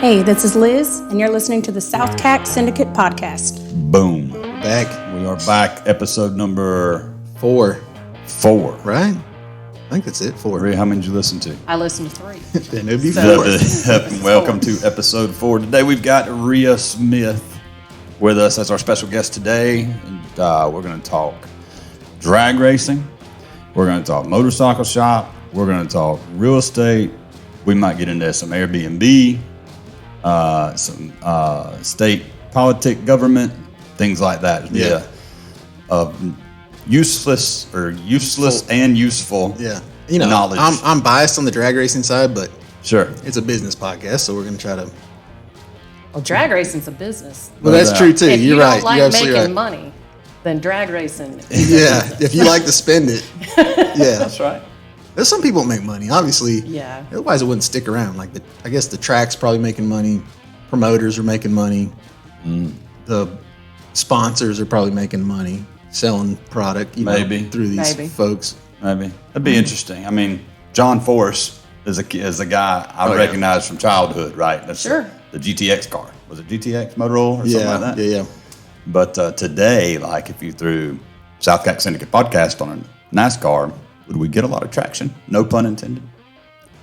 Hey, this is Liz, and you're listening to the SouthCack Syndicate Podcast. Boom. Back. We are back. Episode number 4. 4. Right? I think that's it. 4. Maria, how many did you listen to? I listened to 3. Then it'd be So- 4. Welcome to episode 4. Today we've got Rhea Smith with us as our special guest today. And, we're going to talk drag racing. We're going to talk motorcycle shop. We're going to talk real estate. We might get into some Airbnb, some state politic, government, things like that. Yeah. Useless and useful. Yeah. You know, knowledge. I'm biased on the drag racing side, but Sure. it's a business podcast, so we're going to try to. Well, drag racing's a business. Well, that's doubt. true too. If You're you right. don't like You're absolutely making right. money, then drag racing is a Yeah. business. If you like to spend it. Yeah. That's right. There's some people that make money, obviously. Yeah. Otherwise, it wouldn't stick around. Like, I guess the track's probably making money. Promoters are making money. The sponsors are probably making money selling product. Maybe. through these Maybe. folks. Maybe. That'd be interesting. I mean, John Force is a guy I yeah. recognize from childhood, right? That's Sure. The GTX car. Was it GTX Motorola or something Yeah. like that? Yeah. But today, like if you threw SouthCack Syndicate Podcast on a NASCAR, would we get a lot of traction? No pun intended.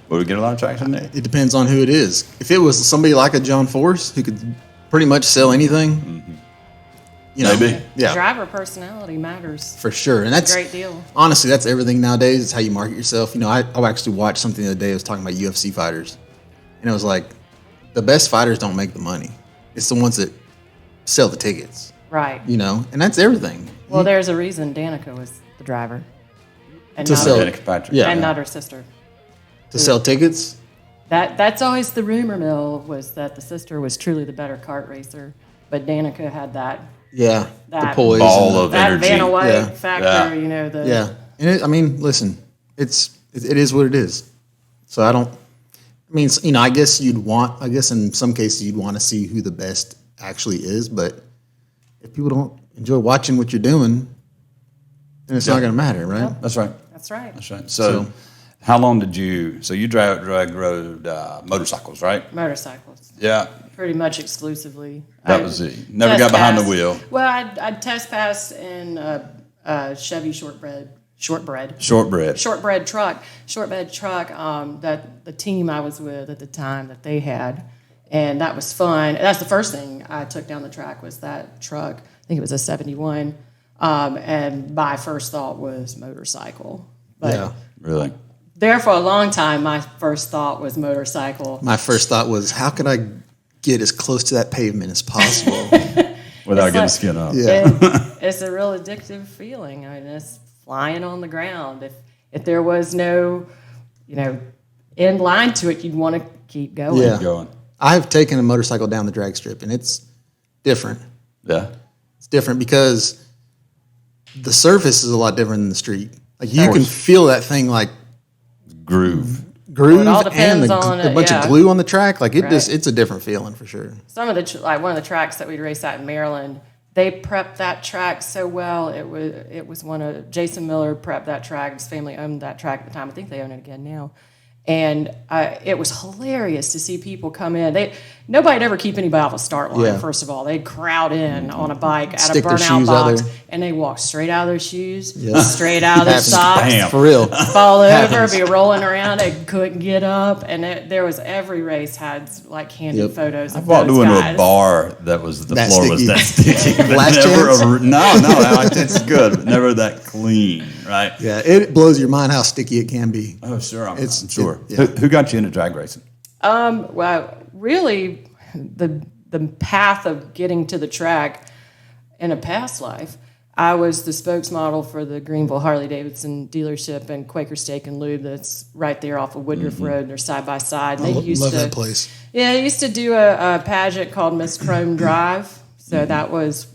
Would we get a lot of traction there? It depends on who it is. If it was somebody like a John Force who could pretty much sell anything, you know, Maybe. yeah, Driver personality matters. for sure. And that's Great deal. honestly, that's everything nowadays. It's how you market yourself. You know, I actually watched something the other day. It was talking about UFC fighters, and it was like the best fighters don't make the money. It's the ones that sell the tickets. Right. You know, and that's everything. Well, there's a reason Danica was the driver. And To not sell- her, Danica Patrick. Yeah. and not her sister. To sell tickets. That's always the rumor mill, was that the sister was truly the better kart racer, but Danica had that Yeah, the That poise. ball and the- of that energy. Vanna White Yeah. factor, Yeah. you know, the Yeah, and I mean, listen, it is what it is. So I mean, you know, I guess in some cases you'd want to see who the best actually is, but if people don't enjoy watching what you're doing, then it's not going to matter, right? That's right. That's right. That's right. So how long did you drag rode motorcycles, right? Motorcycles, Yeah. pretty much exclusively. That was it. Never got behind the wheel. Well, I'd test pass in Chevy shortbread truck that the team I was with at the time that they had, and that was fun. That's the first thing I took down the track, was that truck. I think it was a 71, and my first thought was motorcycle. But Yeah. Really? there for a long time, my first thought was motorcycle. My first thought was, how could I get as close to that pavement as possible? Without It's getting like- skin up. Yeah. It's a real addictive feeling. I mean, it's flying on the ground. If there was no, end line to it, you'd want to keep going. Yeah. Going. I've taken a motorcycle down the drag strip, and it's different. Yeah. It's different because the surface is a lot different than the street. Like, you can course. feel that thing like Groove. groove all and depends on a it, bunch yeah. of glue on the track. Like, Right. it's a different feeling for sure. Some of the one of the tracks that we'd race at in Maryland, they prepped that track so well. It was one of Jason Miller prepped that track. His family owned that track at the time. I think they own it again now. And it was hilarious to see people come in. Nobody'd ever keep anybody off a start line, Yeah. first of all. They'd crowd in on a bike at Stick a their burnout shoes out box, there. and they walk straight out of their shoes, Yeah. straight out of their Happens. socks, Bam. For real. fall over, Happens. be rolling around. They couldn't get up. And there was every race had like candid Yep. photos of I've walked those into guys. a bar that was the That floor was sticky. that sticky. but Last never chance? no, it's good, but never that clean, right? Yeah, it blows your mind how sticky it can be. Oh, sure, I'm It's- sure. yeah. Who got you into drag racing? Well, really, the path of getting to the track in a past life, I was the spokesmodel for the Greenville Harley-Davidson dealership and Quaker Steak and Lube that's right there off of Woodruff Road. They're side by side. They Love that place. Yeah, they used to do a pageant called Miss Chrome Drive. So that was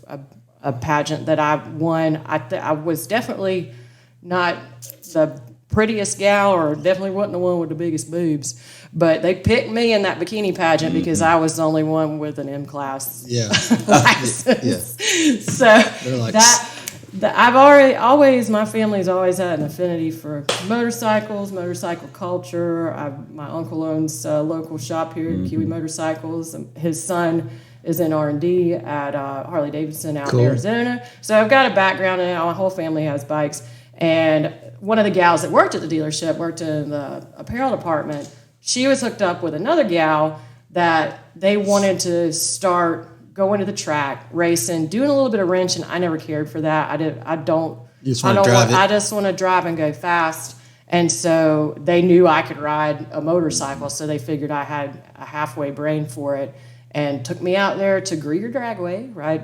a pageant that I won. I was definitely not the prettiest gal, or definitely wasn't the one with the biggest boobs. But they picked me in that bikini pageant because I was the only one with an M-class Yeah. license. Yeah. So They're like, that My family's always had an affinity for motorcycles, motorcycle culture. My uncle owns a local shop here at Kiwi Motorcycles. His son is in R&D at Harley Davidson out in Arizona. So I've got a background in it. My whole family has bikes. And one of the gals that worked at the dealership, worked in the apparel department, she was hooked up with another gal that they wanted to start going to the track, racing, doing a little bit of wrenching. I never cared for that. I just want to drive and go fast. And so they knew I could ride a motorcycle, so they figured I had a halfway brain for it and took me out there to Greer Dragway, right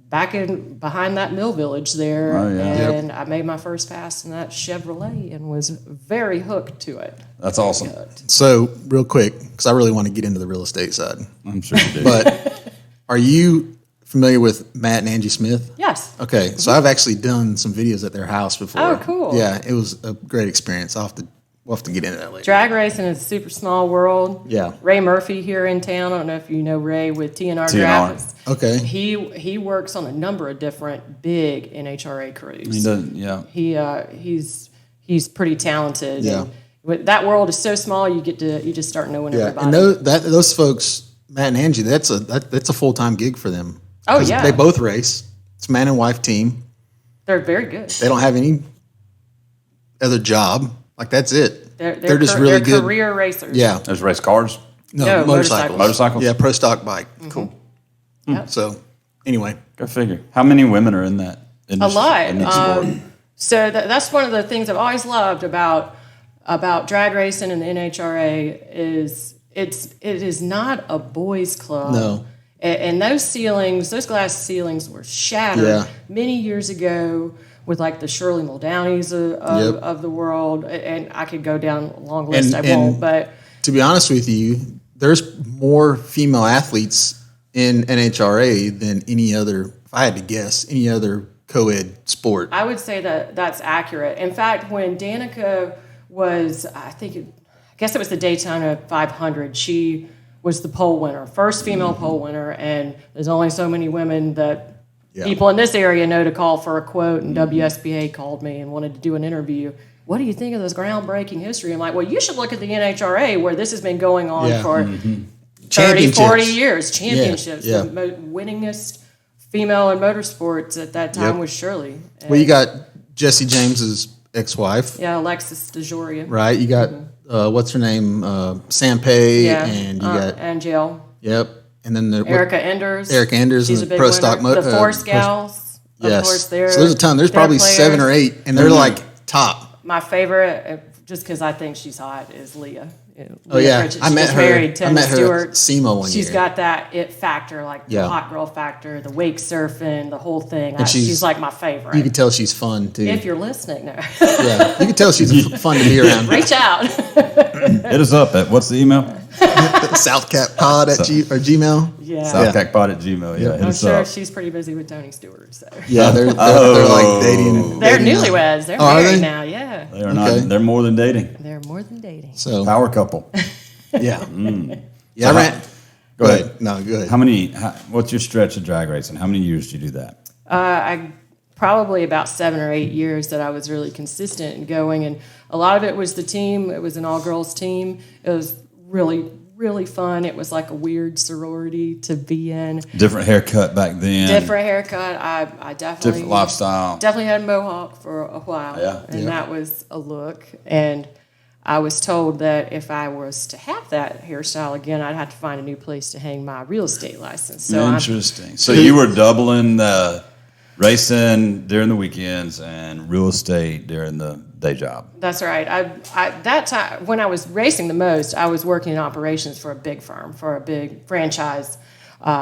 back in behind that mill village there. And I made my first pass in that Chevrolet and was very hooked to it. That's awesome. So real quick, because I really want to get into the real estate side. I'm sure you do. But are you familiar with Matt and Angie Smith? Yes. Okay, so I've actually done some videos at their house before. Oh, cool. Yeah, it was a great experience. We'll have to get into that later. Drag racing is a super small world. Yeah. Ray Murphy here in town. I don't know if you know Ray with TNR Graphics. Okay. He works on a number of different big NHRA crews. He does, yeah. He's pretty talented. Yeah. And that world is so small, you just start knowing everybody. And those folks, Matt and Angie, that's a full-time gig for them. Oh yeah. They both race. It's a man and wife team. They're very good. They don't have any other job. Like that's it. They're just really good. Career racers. Yeah. There's race cars. No, motorcycles. Motorcycles? Yeah, pro stock bike. Cool. Yep. So, anyway. Go figure. How many women are in that industry? A lot. In that sport? So that's one of the things I've always loved about drag racing and the NHRA is it is not a boys' club. No. And those glass ceilings were shattered many years ago with like the Shirley Muldownies of the world. And I could go down a long list. I won't. But to be honest with you, there's more female athletes in NHRA than any other, if I had to guess, any other co-ed sport. I would say that's accurate. In fact, when Danica was, I guess it was the Daytona 500, she was the pole winner, first female pole winner, and there's only so many women that people in this area know to call for a quote, and WSBA called me and wanted to do an interview. What do you think of this groundbreaking history? I'm like, well, you should look at the NHRA where this has been going on for 30, 40 years. Championships. Yeah. The winningest female in motorsports at that time was Shirley. And well, you got Jesse James's ex-wife. Yeah, Alexis DeJoria. Right. You got, what's her name? Sam Pay. And you got Angel. Yep. And then Erica Enders. Erica Enders She's and a big Pro winner. Stock Motor. The Force Gals. Yes. Of course, so there's a ton. There's probably players. 7 or 8, and they're like top. My favorite, just because I think she's hot, is Leah. Oh yeah, Pritchett. I met her. Married Tim Stewart. At SEMA one year. She's got that it factor, like the hot girl factor, the wake surfing, the whole thing. She's like my favorite. You can tell she's fun too. If you're listening now. Yeah, you can tell she's fun to be around. Reach out. Hit us up at, what's the email? SouthCackPod at Gmail. Yeah. SouthCackPod at Gmail. Yeah, hit I'm us sure up. she's pretty busy with Tony Stewart. So. Yeah, they're like dating. They're newlyweds. They're married now. Yeah. They are not. They're more than dating. They're more than dating. So power couple. Yeah. Yeah. So go ahead. No, go ahead. What's your stretch of drag racing? How many years did you do that? I probably about 7 or 8 years that I was really consistent in going, and a lot of it was the team. It was an all-girls team. It was really, really fun. It was like a weird sorority to be in. Different haircut back then. Different haircut. I definitely different lifestyle. Definitely had a mohawk for a while, and that was a look. And I was told that if I was to have that hairstyle again, I'd have to find a new place to hang my real estate license. So interesting. So you were doubling the racing during the weekends and real estate during the day job. That's right. I that time when I was racing the most, I was working in operations for a big firm, for a big franchise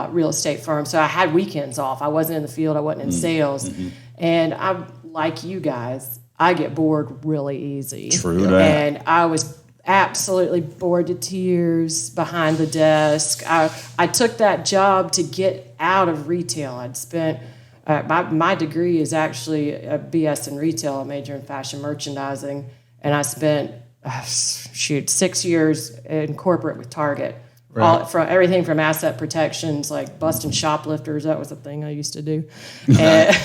real estate firm. So I had weekends off. I wasn't in the field. I wasn't in sales. And I, like you guys, I get bored really easy. True that. And I was absolutely bored to tears behind the desk. I took that job to get out of retail. I'd spent my degree is actually a BS in retail, a major in fashion merchandising, and I spent 6 years in corporate with Target. From everything from asset protections, like busting shoplifters, that was a thing I used to do, and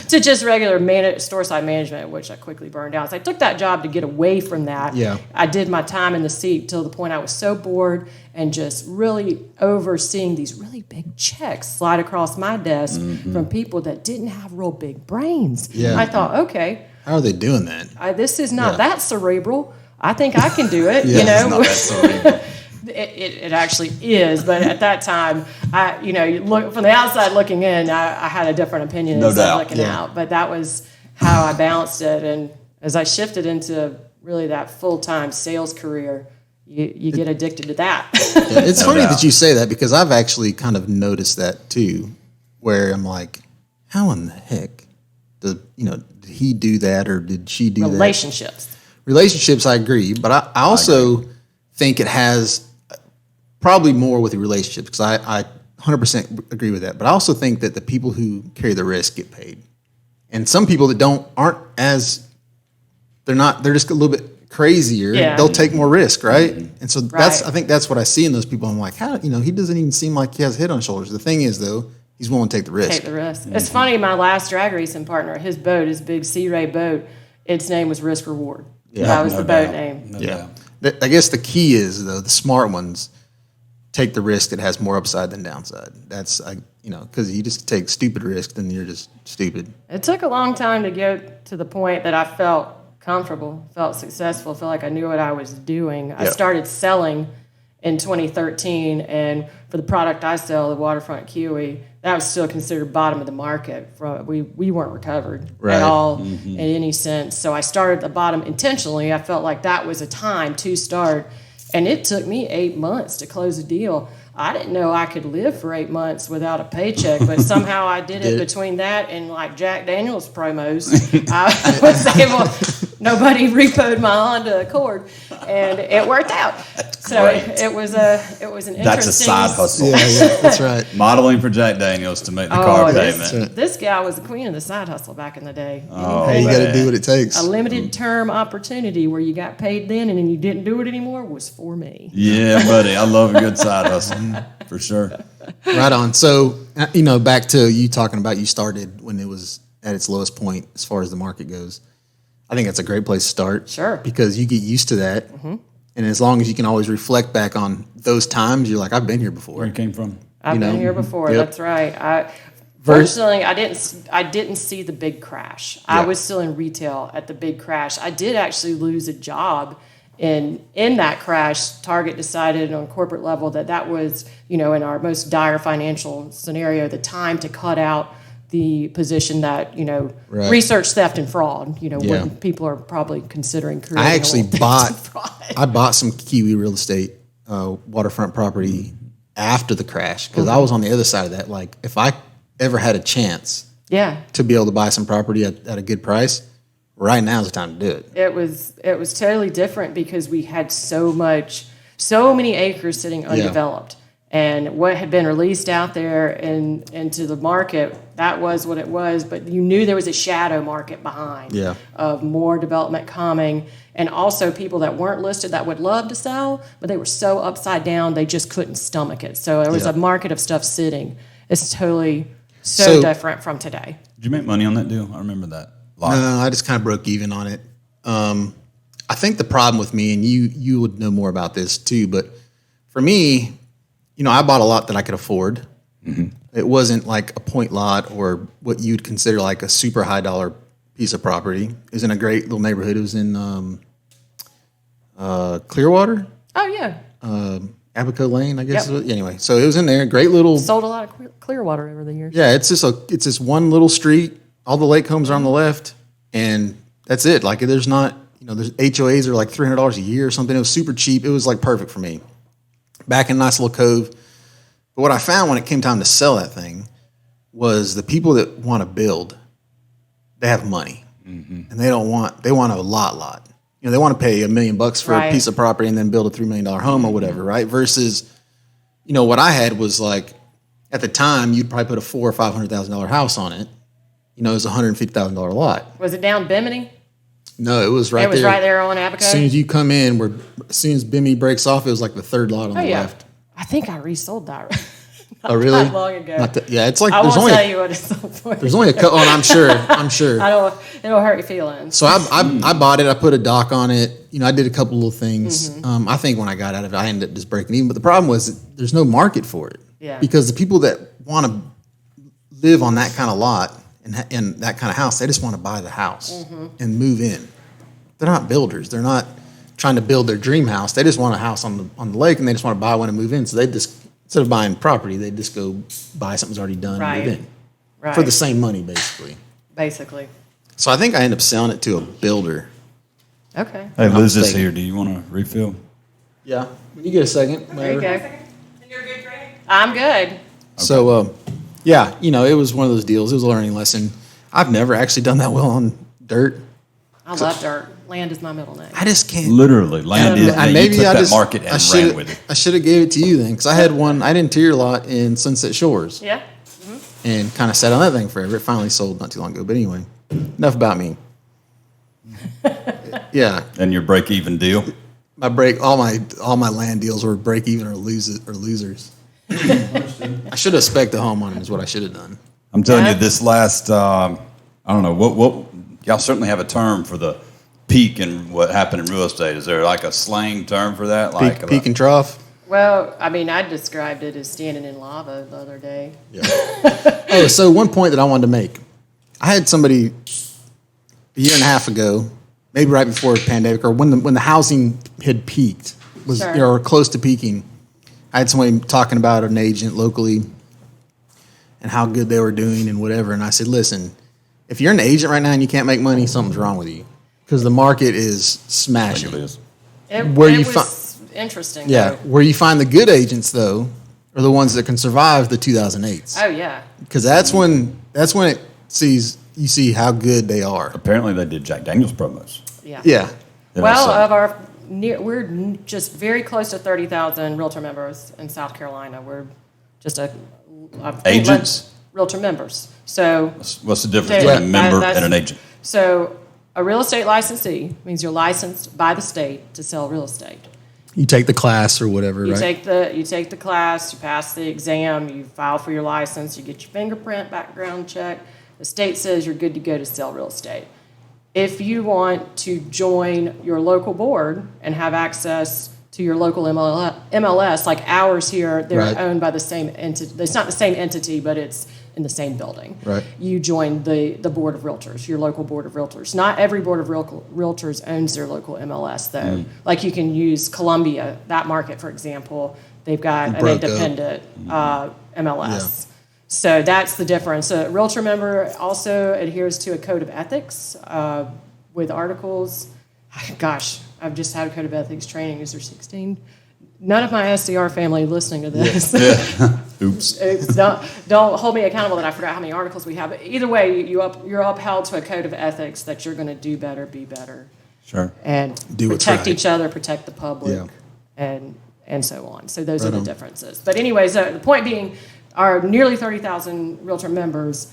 to just regular store side management, which I quickly burned out. So I took that job to get away from that. Yeah. I did my time in the seat till the point I was so bored and just really overseeing these really big checks slide across my desk from people that didn't have real big brains. Yeah. I thought, okay, How are they doing that? this is not that cerebral. I think I can do it. Yeah, You know, It's not that cerebral. It actually is, but at that time, you look from the outside looking in, I had a different opinion No instead of doubt. looking Yeah. out. But that was how I balanced it, and as I shifted into really that full-time sales career, you get addicted to that. It's No funny doubt. that you say that because I've actually kind of noticed that too, where I'm like, how in the heck did he do that or did she do that? Relationships. I agree, but I also think it has probably more with the relationships because I 100% agree with that. But I also think that the people who carry the risk get paid, and some people that aren't as they're just a little bit crazier. Yeah. They'll take more risk, right? And so I Right. think that's what I see in those people. I'm like, how he doesn't even seem like he has a head on his shoulders. The thing is though, he's willing to take the risk. Take the risk. It's funny, my last drag racing partner, his big Sea Ray boat, its name was Risk Reward. Yeah, That was no the boat doubt. name. No Yeah. doubt. I guess the key is though the smart ones take the risk that has more upside than downside. That's because you just take stupid risk, then you're just stupid. It took a long time to get to the point that I felt comfortable, felt successful, felt like I knew what I was doing. I Yep. started selling in 2013, and for the product I sell, the waterfront kiwi, that was still considered bottom of the market. We weren't recovered Right. at all in any sense. So I started at the bottom intentionally. I felt like that was a time to start, and it took me 8 months to close a deal. I didn't know I could live for 8 months without a paycheck, but somehow I did it between that and like Jack Daniels promos. I was able, nobody repoed my Honda Accord, and it worked out. So Great. it was an interesting. That's a side hustle. Yeah, that's right. Modeling for Jack Daniels to make the Oh, car this, payment. this gal was the queen of the side hustle back in the day. Oh, Hey, you got to man. do what it takes. A limited term opportunity where you got paid then and then you didn't do it anymore was for me. Yeah, buddy. I love a good side hustle for sure. Right on. So, back to you talking about you started when it was at its lowest point as far as the market goes. I think that's a great place to start. Sure. Because you get used to that. And as long as you can always reflect back on those times, you're like, I've been here before. Where you came from? I've been here before. Yep. That's right. Fortunately, I didn't see the big crash. I Yeah. was still in retail at the big crash. I did actually lose a job in that crash. Target decided on corporate level that was, in our most dire financial scenario, the time to cut out the position that, Right. research theft and fraud, Yeah. when people are probably considering creating I actually a little theft and fraud. bought some Kiwi real estate, waterfront property after the crash because I was on the other side of that. Like, if I ever had a chance Yeah. to be able to buy some property at a good price, right now is the time to do it. It was totally different because we had so many acres sitting undeveloped. And what had been released out there into the market, that was what it was. But you knew there was a shadow market behind of more development coming. And also people that weren't listed that would love to sell, but they were so upside down, they just couldn't stomach it. So there was a market of stuff sitting. It's totally so different from today. Did you make money on that deal? I remember that. Lot. No, I just kind of broke even on it. I think the problem with me, and you would know more about this too, but for me, I bought a lot that I could afford. It wasn't like a point lot or what you'd consider like a super high dollar piece of property. It was in a great little neighborhood. It was in Clearwater, Oh, yeah. Abaco Lane, I guess. Yep. Anyway, so it was in there. Great little. Sold a lot of Clearwater over the years. Yeah, it's this one little street. All the lake homes are on the left, and that's it. Like, there's not, there's HOAs are like $300 a year or something. It was super cheap. It was like perfect for me. Back in a nice little cove. But what I found when it came time to sell that thing was the people that want to build, they have money, and they want a lot. They want to pay $1 million for a piece of property and then build a $3 million home or whatever, right? Versus, what I had was like, at the time, you'd probably put a $400,000 or $500,000 house on it. It was a $150,000 lot. Was it down Bimini? No, it was right there. It was right there on Abaco? As soon as you come in, as soon as Bimmy breaks off, it was like the third lot on the left. I think I resold that. Oh, really? Not long ago. It's like I there's won't only tell you what it's sold for. there's only a couple. I'm sure. It'll hurt your feelings. So I bought it. I put a dock on it. I did a couple little things. I think when I got out of it, I ended up just breaking even. But the problem was there's no market for it. Yeah. Because the people that want to live on that kind of lot and that kind of house, they just want to buy the house and move in. They're not builders. They're not trying to build their dream house. They just want a house on the lake, and they just want to buy one and move in. So they just, instead of buying property, they just go buy something that's already done and move in. Right. For the same money, basically. Basically. So I think I ended up selling it to a builder. Okay. Hey, Liz is here. Do you want to refill? Yeah. When you get a second. There you whatever. go. And you're good, Greg? I'm good. So, yeah, it was one of those deals. It was a learning lesson. I've never actually done that well on dirt. I love dirt. Land is my middle name. I just can't. Literally, land is. You took that market and ran with it. I should have gave it to you then, because I had an interior lot in Sunset Shores. Yeah. And kind of sat on that thing forever. It finally sold not too long ago. But anyway, enough about me. Yeah, And your break-even deal. all my land deals were break even or losers. I should have spec'd the home on it. Is what I should have done. I'm telling Yeah. you, this last, I don't know, what y'all certainly have a term for the peak and what happened in real estate. Is there like a slang term for that? Like Peak and trough. Well, I mean, I described it as standing in lava the other day. Yeah. Oh, so one point that I wanted to make. I had somebody a year and a half ago, maybe right before the pandemic, or when the housing had peaked, Sure. or close to peaking. I had somebody talking about an agent locally and how good they were doing and whatever. And I said, listen, if you're an agent right now and you can't make money, something's wrong with you, because the market is smashing. It Where you was interesting. Yeah, though. where you find the good agents though are the ones that can survive the 2008s, Oh, yeah. because that's when you see how good they are. Apparently, they did Jack Daniels promos. Yeah. Yeah, Well, so- we're just very close to 30,000 Realtor members in South Carolina. We're just Agents? Realtor members. So, What's the difference Yeah, between a member that's- and an agent? so a real estate licensee means you're licensed by the state to sell real estate. you take the class or whatever, You right? take the class, you pass the exam, you file for your license, you get your fingerprint background check. The state says you're good to go to sell real estate. If you want to join your local board and have access to your local MLS, like ours here, they're Right. owned by the same entity. It's not the same entity, but it's in the same building. Right. You join the board of realtors, your local board of realtors. Not every board of realtors owns their local MLS, though. Like you can use Columbia, that market, for example. They've got an Broke up. independent MLS. So that's the difference. A realtor member also adheres to a code of ethics with articles. Gosh, I've just had a code of ethics training. Is there 16? None of my SDR family listening to this. Oops. Don't hold me accountable that I forgot how many articles we have. But either way, you're upheld to a code of ethics that you're going to do better, be better, Sure. and Do what's protect right. each other, protect the public, Yeah. and so on. So those Right are the on. differences. But anyways, the point being, our nearly 30,000 realtor members,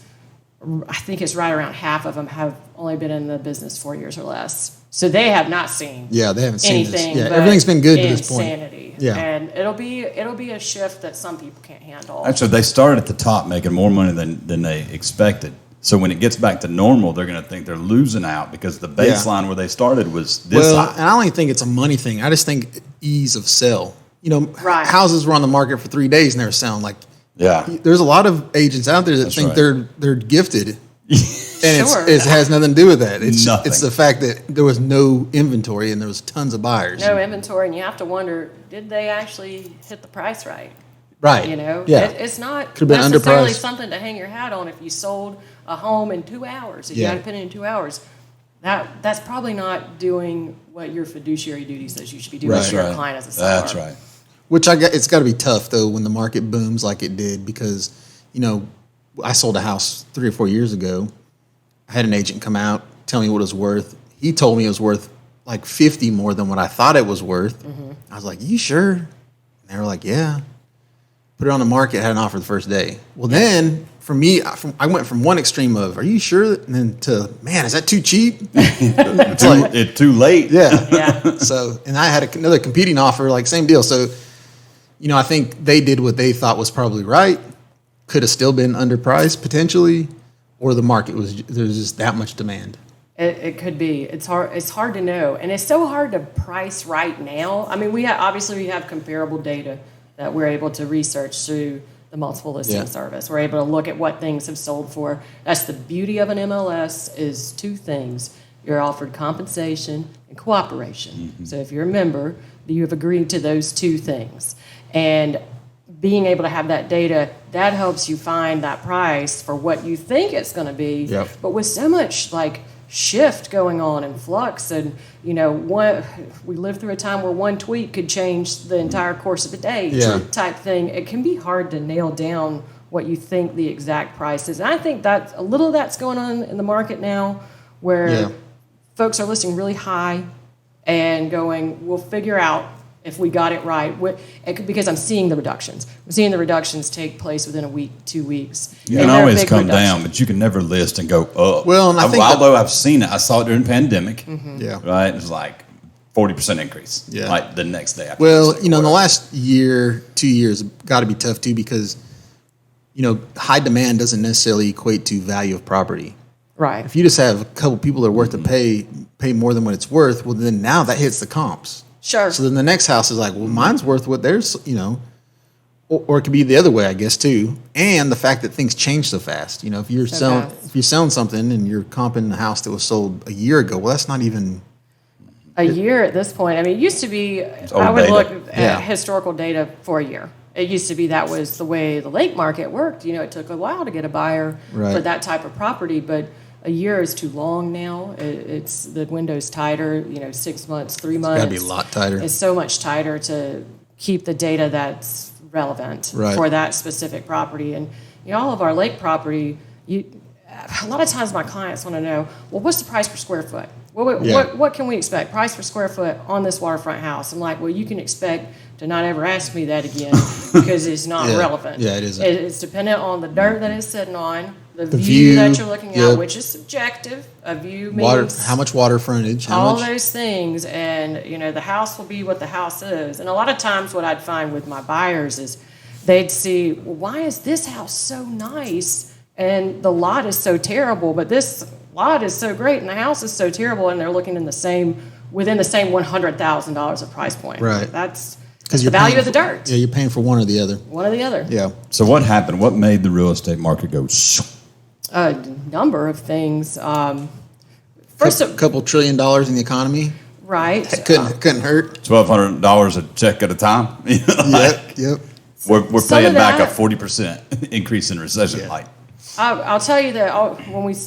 I think it's right around half of them have only been in the business 4 years or less. So they have not seen Yeah, they haven't seen this. anything. Yeah, but everything's been good to this point. insanity. Yeah. And it'll be a shift that some people can't handle. Actually, they started at the top making more money than they expected. So when it gets back to normal, they're going to think they're losing out because the baseline where they started was this high. And I don't even think it's a money thing. I just think ease of sell. Right. Houses were on the market for 3 days and they were selling. Like, Yeah. there's a lot of agents out there that That's think right. they're gifted. And Sure. it has nothing to do with that. It's Nothing. the fact that there was no inventory and there was tons of buyers. No inventory, and you have to wonder, did they actually hit the price right? Right. Yeah. It's not Could've been necessarily underpriced. something to hang your hat on if you sold a home in 2 hours. If Yeah. you had to put it in 2 hours, that's probably not doing what your fiduciary duty says you should be doing Right. to your client as a seller. That's right. Which it's got to be tough though when the market booms like it did, because I sold a house 3 or 4 years ago. I had an agent come out, tell me what it was worth. He told me it was worth like 50 more than what I thought it was worth. I was like, "You sure?" And they were like, "Yeah." Put it on the market, had an offer the first day. Well, then for me, I went from one extreme of, "Are you sure?" and then to, "Man, is that too cheap?" It's like, It's too late. yeah. Yeah. So, and I had another competing offer, like same deal. So, I think they did what they thought was probably right. Could have still been underpriced potentially, or the market there's just that much demand. It could be. It's hard to know, and it's so hard to price right now. I mean, we have comparable data that we're able to research through the multiple listing service. We're able to look at what things have sold for. That's the beauty of an MLS is two things. You're offered compensation and cooperation. Mm-hmm. So if you're a member, you have agreed to those two things. And being able to have that data, that helps you find that price for what you think it's going to be. Yep. But with so much shift going on in flux, and we live through a time where one tweet could change the entire course of a day type thing. It can be hard to nail down what you think the exact price is. And I think that a little of that's going on in the market now, where folks are listing really high and going, we'll figure out if we got it right. Because I'm seeing the reductions. I'm seeing the reductions take place within a week, 2 weeks. You can always come down, but you can never list and go up. Well, and I think although I've seen it, I saw it during the pandemic. Mm-hmm. Yeah. Right? It was like 40% increase. Yeah. Like the next day. Well, in the last year, 2 years, got to be tough too because, high demand doesn't necessarily equate to value of property. Right. If you just have a couple people that are worth to pay more than what it's worth, well, then now that hits the comps. Sure. So then the next house is like, well, mine's worth what theirs, or it could be the other way, I guess, too. And the fact that things change so fast. If you're selling something and you're comping a house that was sold a year ago, well, that's not even a year at this point. I mean, it used to be, I would look at historical data for a year. It used to be that was the way the lake market worked. It took a while to get a buyer for that type of property, but a year is too long now. It's the window's tighter. 6 months, 3 months. It's got to be a lot tighter. It's so much tighter to keep the data that's relevant for that specific property. And all of our lake property, a lot of times my clients want to know, well, what's the price per square foot? What can we expect? Price per square foot on this waterfront house? I'm like, well, you can expect to not ever ask me that again because it's not relevant. Yeah, it isn't. It's dependent on the dirt that it's sitting on, the view that you're looking at, which is subjective. A view means how much water frontage, all those things, and the house will be what the house is. And a lot of times, what I'd find with my buyers is they'd see, well, why is this house so nice and the lot is so terrible, but this lot is so great and the house is so terrible, and they're looking within the same $100,000 of price point. Right. That's the value of the dirt. Yeah, you're paying for one or the other. One or the other. Yeah. So what happened? What made the real estate market go? A number of things. First, a couple $1 trillion in the economy. Right. That couldn't hurt. $1,200 a check at a time. Yep. We're paying back a 40% increase in recession. Yeah. I'll tell you that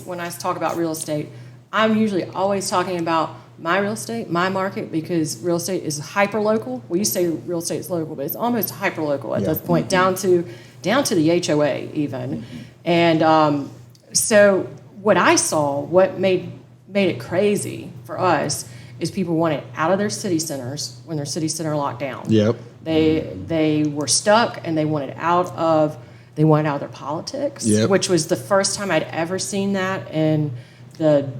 when I talk about real estate, I'm usually always talking about my real estate, my market, because real estate is hyper local. We used to say real estate is local, but it's almost hyper local at this point, down to the HOA even. And so what I saw, what made it crazy for us, is people wanted out of their city centers when their city center locked down. Yep. They were stuck and they wanted out of their politics, which was the first time I'd ever seen that in the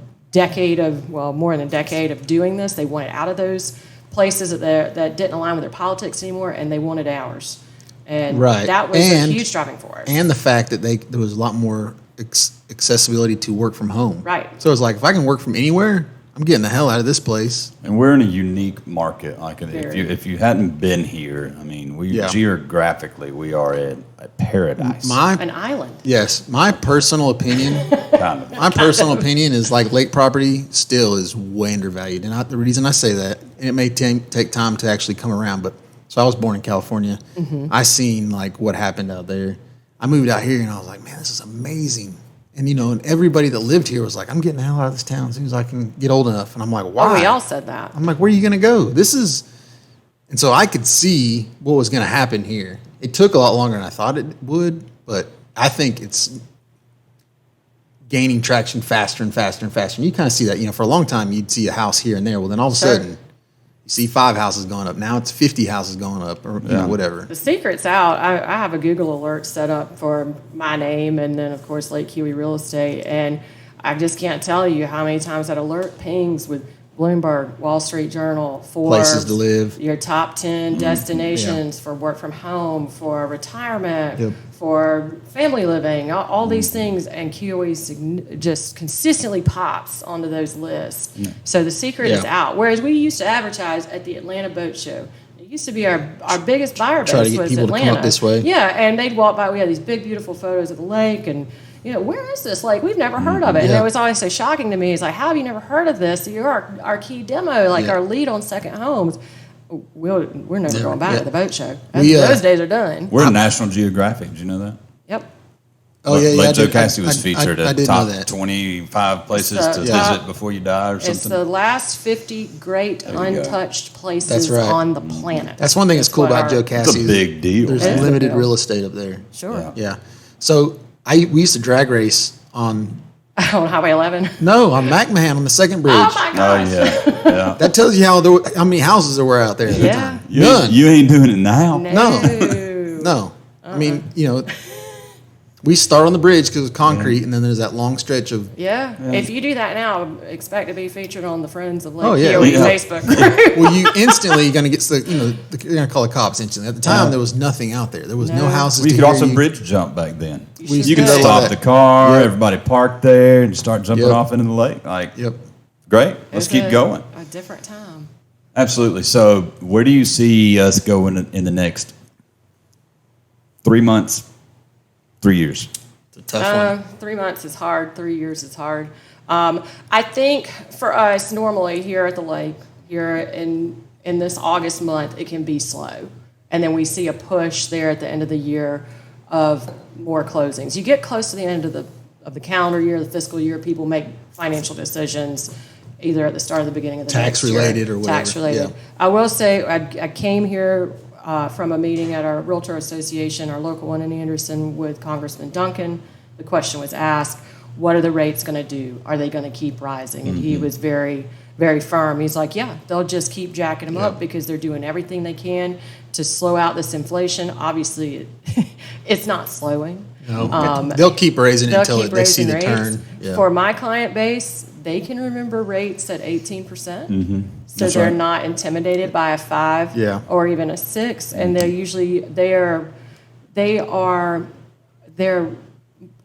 more than a decade of doing this. They wanted out of those places that didn't align with their politics anymore, and they wanted ours. And that was a huge driving force. And the fact that there was a lot more accessibility to work from home. Right. So it's like, if I can work from anywhere, I'm getting the hell out of this place. And we're in a unique market. Like if you hadn't been here, I mean, geographically we are in a paradise, an island. Yes, my personal opinion. My personal opinion is like lake property still is way undervalued, and the reason I say that, and it may take time to actually come around, but so I was born in California. Mm-hmm. I seen like what happened out there. I moved out here and I was like, man, this is amazing. And, and everybody that lived here was like, I'm getting the hell out of this town as soon as I can get old enough. And I'm like, why? Oh, we all said that. I'm like, where are you going to go? And so I could see what was going to happen here. It took a lot longer than I thought it would, but I think it's gaining traction faster and faster and faster. And you kind of see that, for a long time, you'd see a house here and there. Well, then all of a sudden, you see 5 houses going up. Now it's 50 houses going up, or whatever. The secret's out. I have a Google alert set up for my name, and then of course Lake Huey Real Estate, and I just can't tell you how many times that alert pings with Bloomberg, Wall Street Journal, Forbes, Places to live. your top 10 destinations for work from home, for retirement, Yep. for family living, all these things. And Q always just consistently pops onto those lists. So the secret is Yeah. out. Whereas we used to advertise at the Atlanta Boat Show. It used to be our biggest buyer base Try to get was people to Atlanta. come up this way. Yeah, and they'd walk by. We had these big, beautiful photos of the lake, and where is this lake? We've never heard of it. And Yeah. it was always so shocking to me. It's like, how have you never heard of this? You're our key demo, like Yeah. our lead on second homes. We're never going back Yeah. to the boat show. We, Those days are done. We're in National Geographic. Did you know that? Yep. Oh yeah, Lake I Joe did- Cassie was I featured did at know top that. 25 places It's to the top- visit before you die or It's something. the last 50 great you go. untouched places That's right. on the planet. That's one thing that's cool what about our- Joe It's Cassie. a big deal. There's It is a limited deal. real estate up there. Sure. Yeah. Yeah. So we used to drag race on On Highway 11. on McMahon on the second bridge. Oh my Oh, gosh. yeah. That tells you how many houses there were out there at the Yeah. time. You, None. you ain't doing it now. No. No. I mean, we start on the bridge because it's concrete, and then there's that long stretch of. Yeah. If you do that now, expect to be featured on the Friends of Lake Oh, yeah. Erie Yeah. Facebook group. Well, you instantly going to get you're going to call the cops instantly. At the time, there was nothing out there. There was no No. houses. Well, you to could hear also you. bridge jump back then. You You can should. stop that. the car, Yep. everybody park there, and start jumping Yep. off into the lake. Like, Yep. great. Let's It's keep going. A different time. Absolutely. So, where do you see us going in the next 3 months, 3 years? It's a tough one. 3 months is hard. 3 years is hard. I think for us, normally here at the lake, here in this August month, it can be slow. And then we see a push there at the end of the year of more closings. You get close to the end of the calendar year, the fiscal year, people make financial decisions either at the start or the beginning of the Tax next year. related or whatever. Tax related. Yeah. I will say I came here from a meeting at our Realtor Association, our local one in Anderson, with Congressman Duncan. The question was asked, what are the rates going to do? Are they going to keep rising? And he was very, very firm. He's like, yeah, they'll just keep jacking them up because they're doing everything they can to slow out this inflation. Obviously, it's not slowing. No, they'll keep raising it They'll until keep they see raising the rates. turn. Yeah. For my client base, they can remember rates at 18%. So That's they're right. not intimidated by a 5 Yeah. or even a 6. And they're usually, they're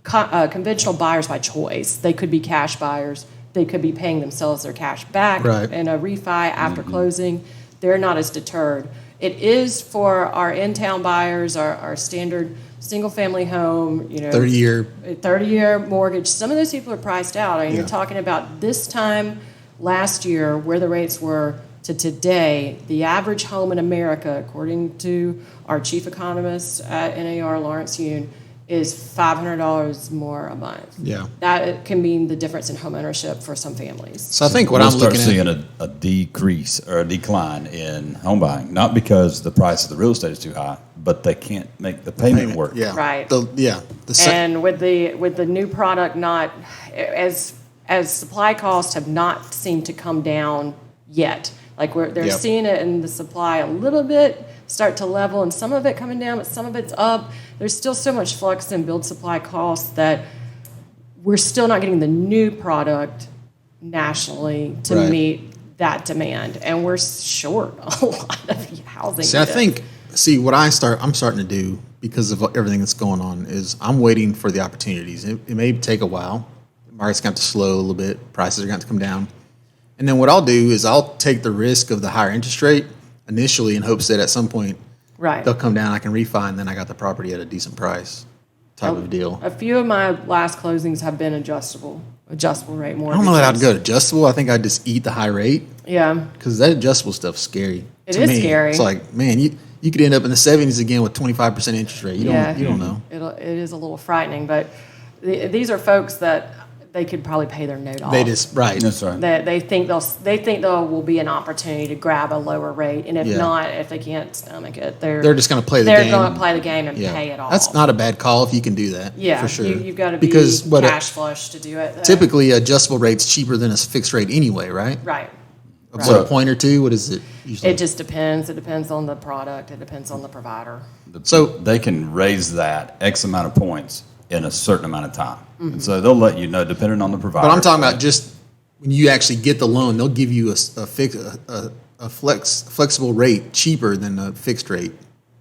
conventional buyers by choice. They could be cash buyers. They could be paying themselves their cash back Right. in a refi after closing. They're not as deterred. It is for our in-town buyers, our standard single-family home, 30-year. 30-year mortgage. Some of those people are priced out. I mean, Yeah. you're talking about this time last year where the rates were to today. The average home in America, according to our chief economist at NAR, Lawrence Yoon, is $500 more a month. Yeah. That can mean the difference in home ownership for some families. So I think what we'll I'm start looking seeing at. a decrease or a decline in home buying, not because the price of the real estate is too high, but they can't make the payment work. Yeah. Right. The And with the new product not as supply costs have not seemed to come down yet. Like they're Yep. seeing it in the supply a little bit start to level, and some of it coming down, but some of it's up. There's still so much flux in build supply costs that we're still not getting the new product nationally to Right. meet that demand, and we're short a lot of housing. See, I units. think what I'm starting to do because of everything that's going on is I'm waiting for the opportunities. It may take a while. The market's going to slow a little bit. Prices are going to come down. And then what I'll do is I'll take the risk of the higher interest rate initially in hopes that at some point right. they'll come down, I can refi, and then I got the property at a decent price type of deal. A few of my last closings have been adjustable rate I mortgages. don't know that I'd go adjustable. I think I'd just eat the high rate Yeah, because that adjustable stuff's scary. It to is me. scary. It's like, man, you could end up in the 70s again with 25% interest rate. You don't know. It is a little frightening, but these are folks that they could probably pay their note off. They just right. That's right. That they think there will be an opportunity to grab a lower rate, and if Yeah. not, if they can't stomach it, They're just going to play the they're game. going to play the game and Yeah. pay it off. That's not a bad call if you can do that. yeah, for sure. You've got to be because what cash flush to do it. though. typically adjustable rate's cheaper than a fixed rate anyway, right? right. Of what, a point or two? What is it usually? It just depends. It depends on the product. It depends on the provider. So- they can raise that X amount of points in a certain amount of time. And so they'll let you know, depending on the provider. but I'm talking about just when you actually get the loan, they'll give you a flexible rate cheaper than a fixed rate.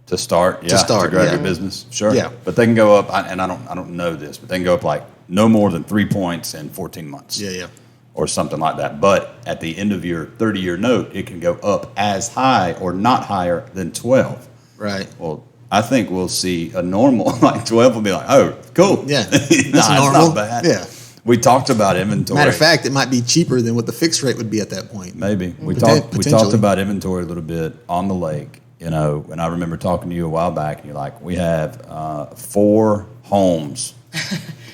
To start, to grow your business, sure. Yeah. But they can go up, and I don't know this, but they can go up like no more than 3 points in 14 months. Yeah. Or something like that. But at the end of your 30-year note, it can go up as high or not higher than 12. Right. Well, I think we'll see a normal, like 12 will be like, oh, cool. Yeah. That's normal. not bad. Yeah. We talked about inventory. Matter of fact, it might be cheaper than what the fixed rate would be at that point. Maybe. We talked about inventory a little bit on the lake, and I remember talking to you a while back, and you're like, we have 4 homes.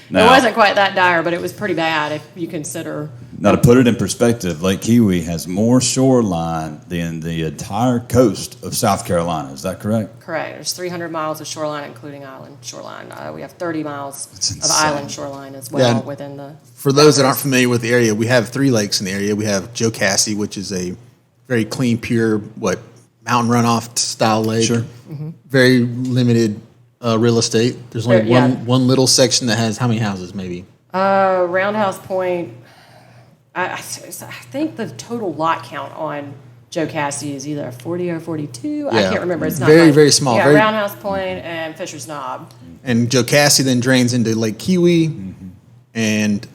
Now, it wasn't quite that dire, but it was pretty bad if you consider. Now, to put it in perspective, Lake Kiwi has more shoreline than the entire coast of South Carolina. Is that correct? Correct. There's 300 miles of shoreline, including island shoreline. We have 30 miles of insane. island shoreline as well within the. For those that aren't familiar with the area, we have 3 lakes in the area. We have Joe Cassie, which is a very clean, pure, mountain runoff style lake. Sure. Mm-hmm. Very limited real estate. There's only one little section that has how many houses, maybe? Roundhouse Point. I think the total lot count on Joe Cassie is either 40 or 42. I can't remember. It's not very small. Yeah, Roundhouse Point and Fisher's Knob. And Joe Cassie then drains into Lake Kiwi, and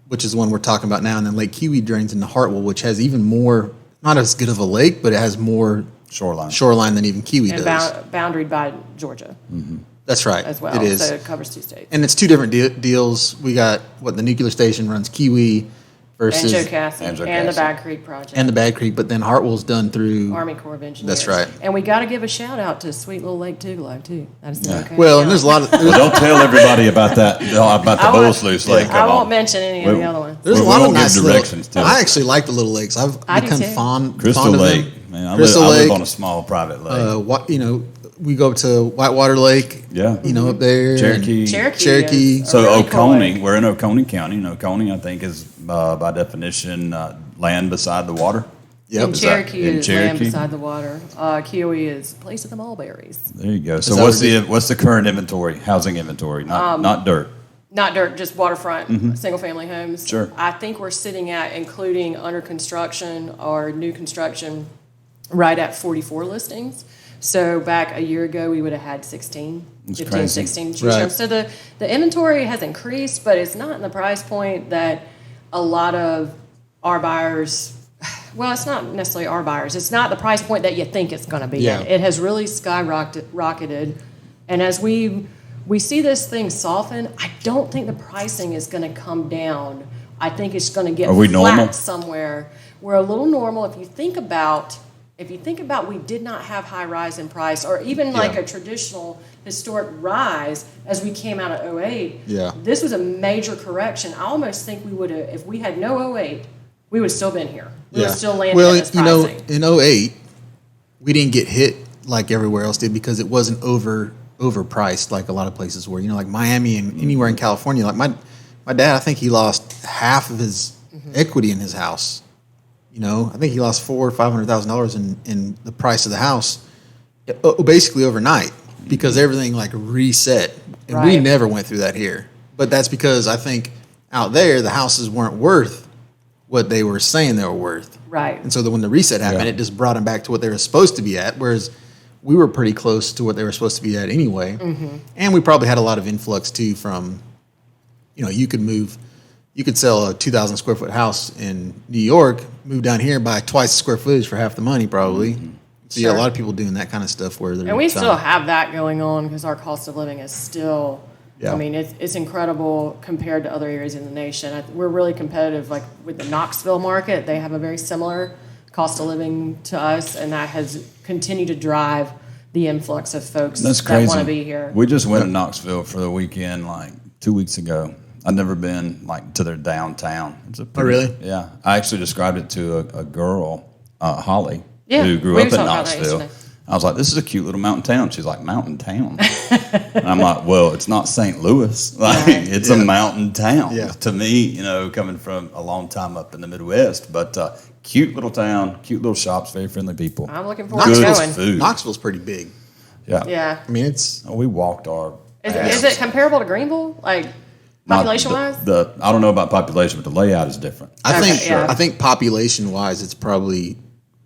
which is the one we're talking about now. And then Lake Kiwi drains into Hartwell, which has even more, not as good of a lake, but it has more shoreline than even Kiwi and does. Boundaried by Georgia. Mm-hmm. That's right. As well. It is. So it covers 2 states. And it's 2 different deals. We got the nuclear station runs Kiwi versus And Joe Cassie and the Bag Creek project. And the Bag Creek, but then Hartwell's done through Army Corps of Engineers. That's right. And we got to give a shout out to sweet little Lake Tugelo too. That is okay. Well, and there's a lot of don't tell everybody about that about the Bull Sluice Lake. I won't mention any of the other ones. There's a lot of nice directions too. I actually like the little lakes. I've become fond Crystal of Lake. them. Man, I Crystal live Lake. on a small private lake. We go to Whitewater Lake. Yeah. Up there. Cherokee. Cherokee. So really Oconee, cool. we're in Oconee County, and Oconee, I think, is by definition land beside the water. Yep. And Cherokee in is Cherokee? land beside the water. Kiwi is place of the mulberries. There you go. So what's the current inventory, housing inventory, not dirt? Not dirt, just waterfront, single-family homes. Sure. I think we're sitting at, including under construction or new construction, right at 44 listings. So back a year ago, we would have had 15, crazy. 16. Right. So the inventory has increased, but it's not in the price point that a lot of our buyers, well, it's not necessarily our buyers. It's not the price point that you think it's going to be. Yeah. It has really skyrocketed. And as we see this thing soften, I don't think the pricing is going to come down. I think it's going to get we flat normal? somewhere. We're a little normal. If you think about we did not have high rise in price or even like a traditional historic rise as we came out of 08. Yeah. This was a major correction. I almost think we would have, if we had no 08, we would have still been here. We would have still landed at this pricing. In 08, we didn't get hit like everywhere else did because it wasn't overpriced like a lot of places were. Like Miami and anywhere in California. Like my dad, I think he lost half of his equity in his house. I think he lost $400,000 or $500,000 in the price of the house, basically overnight, because everything reset, and we never went through that here. But that's because I think out there the houses weren't worth what they were saying they were worth, right? And so when the reset happened, it just brought them back to what they were supposed to be at. Whereas we were pretty close to what they were supposed to be at anyway, and we probably had a lot of influx too from, you could sell a 2,000 square foot house in New York, move down here, buy twice the square footage for half the money, probably. So a lot of people doing that kind of stuff where they're. And we still have that going on because our cost of living is still. Yeah. I mean, it's incredible compared to other areas in the nation. We're really competitive. Like with the Knoxville market, they have a very similar cost of living to us, and that has continued to drive the influx of folks that want to be here. We just went to Knoxville for the weekend 2 weeks ago. I've never been to their downtown. It's really? Yeah. I actually described it to a girl, Holly, Yeah, who grew we up were in talking about that Knoxville. yesterday. I was like, this is a cute little mountain town. She's like, mountain town? And I'm like, well, it's not St. Louis. It's a mountain town. Yeah. To me, coming from a long time up in the Midwest. But cute little town, cute little shops, very friendly people. I'm looking forward to going. Food. Knoxville's pretty big. Yeah. Yeah. I mean, it's. We walked our Is it comparable to Greenville? Not Population-wise? I don't know about population, but the layout is different. I think population wise, it's probably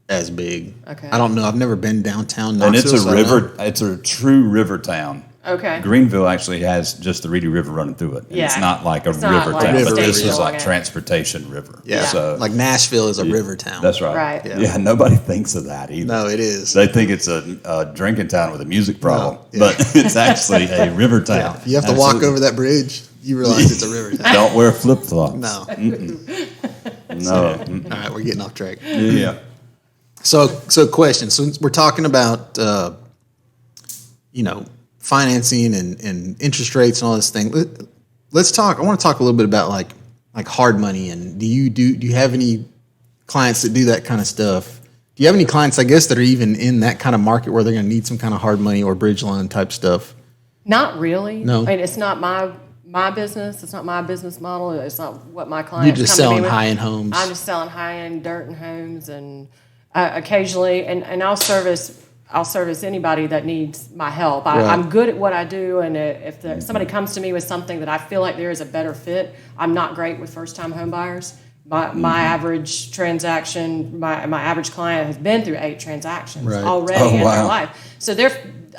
as big. Okay. I don't know. I've never been downtown. And it's Knoxville, a so I don't river. It's a true river town. Okay. Greenville actually has just the Reedy River running through it. And Yeah. It's not like a It's not river like town, a but this state is like along it. transportation river. Yeah. So Like Nashville is a river town. that's right. Right. Yeah. Nobody thinks of that either. No, it is. They think it's a drinking town with a music problem, yeah. but it's actually a river town. You have to walk over that bridge, you realize it's a river town. Don't wear flip flops. No. No. All right, we're getting off track. Yeah. So question. So we're talking about, financing and interest rates and all this thing. Let's talk. I want to talk a little bit about like hard money. And do you have any clients that do that kind of stuff? Do you have any clients, I guess, that are even in that kind of market where they're going to need some kind of hard money or bridge loan type stuff? Not really. No. I mean, it's not my business. It's not my business model. It's not what my clients You're just come to me selling with. high-end homes. I'm just selling high-end dirt and homes, and occasionally, and I'll service anybody that needs my help. Right. I'm good at what I do, and if somebody comes to me with something that I feel like there is a better fit, I'm not great with first-time home buyers. My average transaction, my average client has been through 8 transactions Right. already in wow. their life. So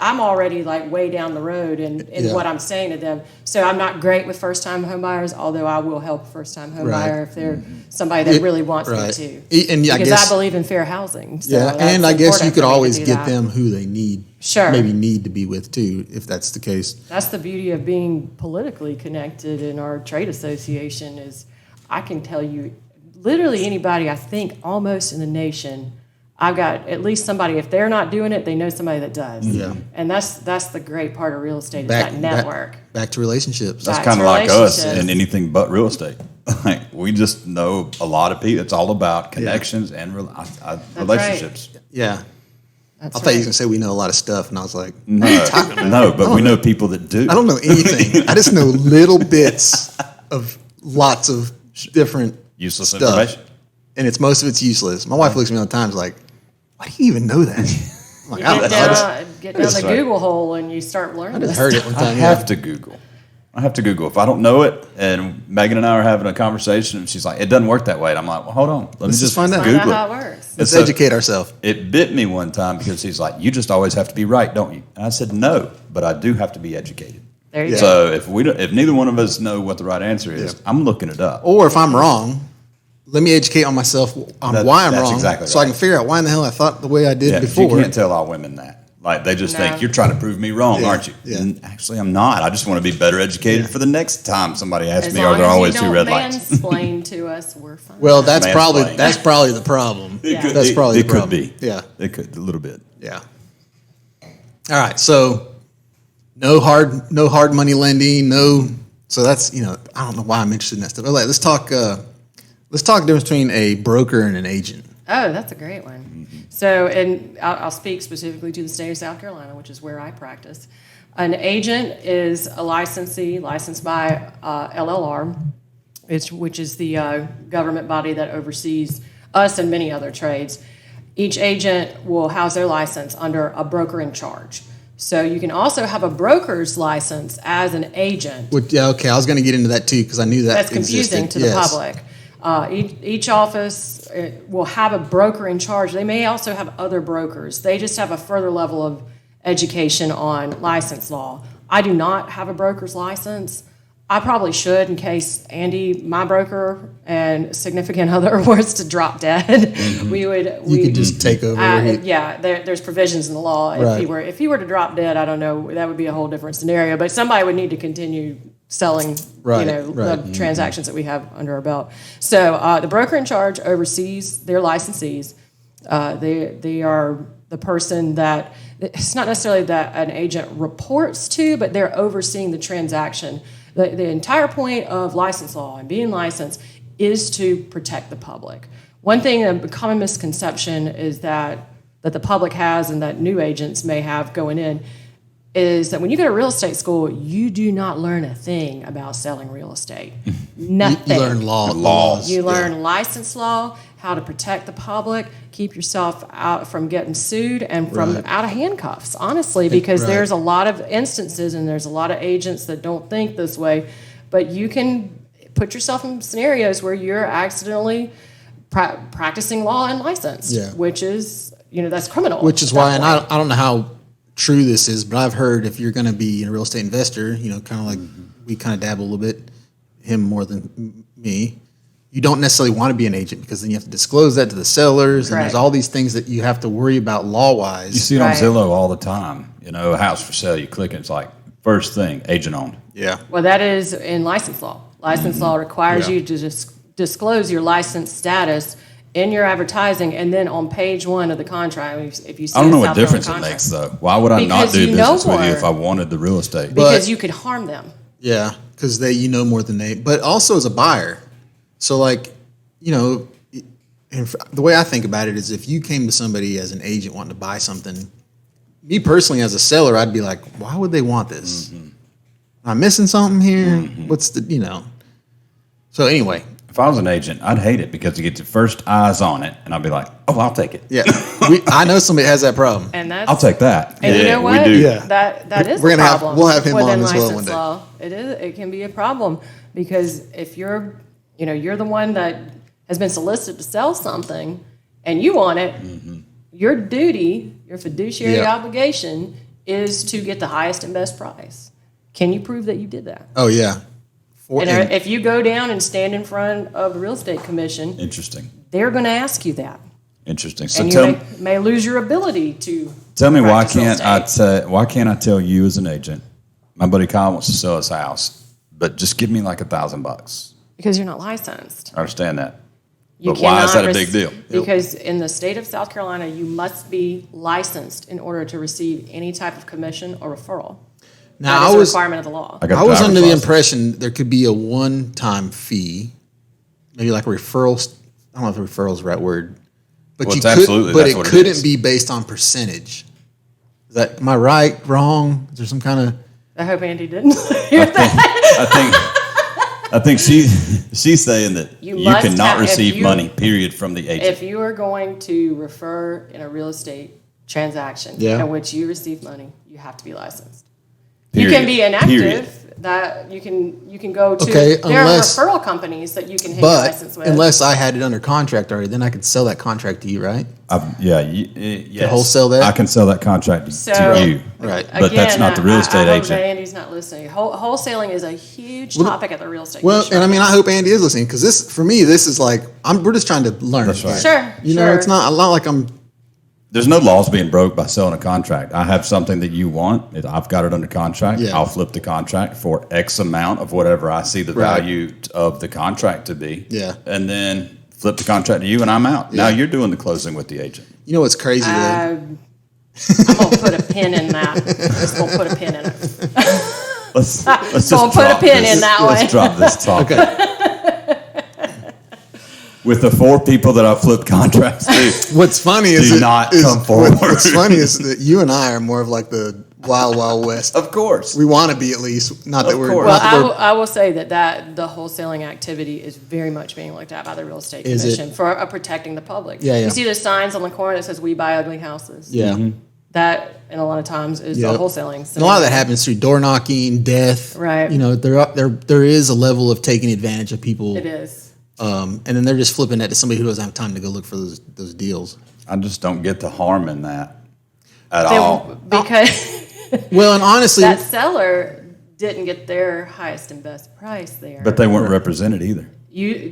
I'm already like way down the road in Yeah. what I'm saying to them. So I'm not great with first-time home buyers, although I will help a first-time home Right. buyer if they're somebody that really wants me Right. to. And I Because guess, I believe in fair housing. So yeah, that's and I guess important you could for me to always do get that. them who they need. Sure. Maybe need to be with too, if that's the case. That's the beauty of being politically connected in our trade association is I can tell you literally anybody I think almost in the nation, I've got at least somebody, if they're not doing it, they know somebody that does. Yeah. And that's the great part of real estate is that network. Back to relationships. That's Back kind to of like us relationships. in anything but real estate. Like we just know a lot of people. It's all about connections and relationships. Yeah. That's I thought you were right. going to say we know a lot of stuff, and I was like, No, but we know people that do. I don't know anything. I just know little bits of lots of different Useless stuff. information. And most of it's useless. My wife looks at me all the time and is like, why do you even know that? I'm like, You I don't know. get down That's the right. Google hole and you start learning. I just this heard it stuff. one I time. have to Google. If I don't know it, and Megan and I are having a conversation, and she's like, "It doesn't work that way," and I'm like, "Well, hold on, let me Let's just find out. Find out Google how it." it works. Let's So- educate ourselves. It bit me one time because he's like, "You just always have to be right, don't you?" And I said, "No, but I do have to be educated." There you Yeah. go. So if neither one of us know what the right answer is, Yeah. I'm looking it up. Or if I'm wrong, let me educate on myself on why I'm That's wrong, exactly so I right. can figure out why in the hell I thought the way I did Yeah, before. you can't tell all women that. Like they just No. think you're trying to prove me wrong, Yeah, aren't you? yeah. And actually, I'm not. I just want to be better educated Yeah. for the next time somebody asks As me, "Are long there as always you two don't red lights?" mansplain to us, we're fine. Well, that's Mansplaining. probably the problem. It could- That's it- probably it the problem. could be. Yeah, It could a little bit. yeah. All right, so no hard money lending, no. So that's I don't know why I'm interested in that stuff. All right, let's talk the difference between a broker and an agent. Oh, that's a great one. So, and I'll speak specifically to the state of South Carolina, which is where I practice. An agent is a licensee licensed by LLR, which is the government body that oversees us and many other trades. Each agent will house their license under a broker in charge. So you can also have a broker's license as an agent. Yeah, okay. I was going to get into that too because I knew that That's confusing existed. to the Yes. public. Each office will have a broker in charge. They may also have other brokers. They just have a further level of education on license law. I do not have a broker's license. I probably should in case Andy, my broker, and significant other was to drop dead. You could just take over. There's provisions in the law. Right. If he were to drop dead, I don't know, that would be a whole different scenario. But somebody would need to continue selling, Right, the right. transactions that we have under our belt. So the broker in charge oversees their licensees. They are the person that it's not necessarily that an agent reports to, but they're overseeing the transaction. The entire point of license law and being licensed is to protect the public. One thing, a common misconception is that the public has and that new agents may have going in is that when you go to real estate school, you do not learn a thing about selling real estate. Nothing. You learn laws. You learn license law, how to protect the public, keep yourself out from getting sued and from Right. out of handcuffs, honestly, because Right. there's a lot of instances and there's a lot of agents that don't think this way but you can put yourself in scenarios where you're accidentally practicing law and license, which is, that's criminal. Which is why, and I don't know how true this is, but I've heard if you're going to be a real estate investor, kind of like we kind of dabble a little bit, him more than me, you don't necessarily want to be an agent because then you have to disclose that to the sellers, and there's all these things that you have to worry about law-wise. You see it on Zillow all the time. A house for sale, you click it, it's like, first thing, agent owned. Yeah. Well, that is in license law. License law requires you to disclose your license status in your advertising, and then on page 1 of the contract, if you see I don't know what difference it makes, though. Why would I not do business with you if I wanted the real estate? Because you could harm them. Yeah, because know more than they, but also as a buyer. So, like, and the way I think about it is if you came to somebody as an agent wanting to buy something, me personally as a seller, I'd be like, why would they want this? Am I missing something here? What's the, So anyway. If I was an agent, I'd hate it because you get your first eyes on it, and I'd be like, oh, I'll take it. Yeah. I know somebody has that problem. And I'll take that. And you know what? We do. Yeah. That is We're a gonna problem. we'll have him within on as well license one day. law. It can be a problem because if you're the one that has been solicited to sell something and you want it, your duty, your fiduciary obligation is to get the highest and best price. Can you prove that you did that? Oh, yeah. And if you go down and stand in front of the real estate commission, Interesting. they're going to ask you that. Interesting. So And you may lose your ability to tell me why practice real estate. why can't I tell you as an agent, my buddy Kyle wants to sell his house, but just give me like $1,000. Because you're not licensed. I understand that. You But why is cannot that a big deal? Because in the state of South Carolina, you must be licensed in order to receive any type of commission or referral. Now, That is a requirement of the law. I was under the impression there could be a one-time fee, maybe like a referral. I don't know if referral is the right word, but Well, you it's could, absolutely- but that's it what it couldn't is. be based on percentage. Am I right? Wrong? Is there some kind of? I hope Andy didn't hear that. I think she's saying that You you must cannot have- if receive you- money, period, from the agent. If you are going to refer in a real estate transaction in which you receive money, you have to be licensed. Period. You can be inactive. Period. That you can go to. Okay, there unless- are referral companies that you can hang But license with. unless I had it under contract already, then I could sell that contract to you, right? Yes. wholesale that? I can sell that contract to you. Right. But that's not the real estate I hope agent. that Andy's not listening. Wholesaling is a huge Well, topic at the real estate. Well, commission. and I mean, I hope Andy is listening because this, for me, this is like we're just trying to learn. That's right. Sure. It's not like I'm. There's no laws being broke by selling a contract. I have something that you want. I've got it under contract. Yeah. I'll flip the contract for X amount of whatever I see the Right. value of the contract to be. Yeah. And then flip the contract to you, and I'm out. Now you're doing the closing with the agent. You know what's crazy? Though? I'm gonna put a pin in that. Just gonna put a pin in it. Let's just Don't put a drop pin this. in that Let's one. drop this talk. Okay. With the 4 people that I flipped contracts to. What's funny is Do not come forward. What's funny is that you and I are more of like the wild, wild west. Of course. We want to be at least. Not that Of we're. course. Well, Not that we're I will say that the wholesaling activity is very much being looked at by the real estate Is it? commission for protecting the public. Yeah, yeah. You see the signs on the corner that says "We buy ugly houses." yeah. That, and a lot of times, is Yeah. the wholesaling. And a lot of that happens through door knocking, death. Right. There is a level of taking advantage of people. It is. And then they're just flipping that to somebody who doesn't have time to go look for those deals. I just don't get the harm in that at all. Because Well, and honestly, that seller didn't get their highest and best price there. But they weren't represented either.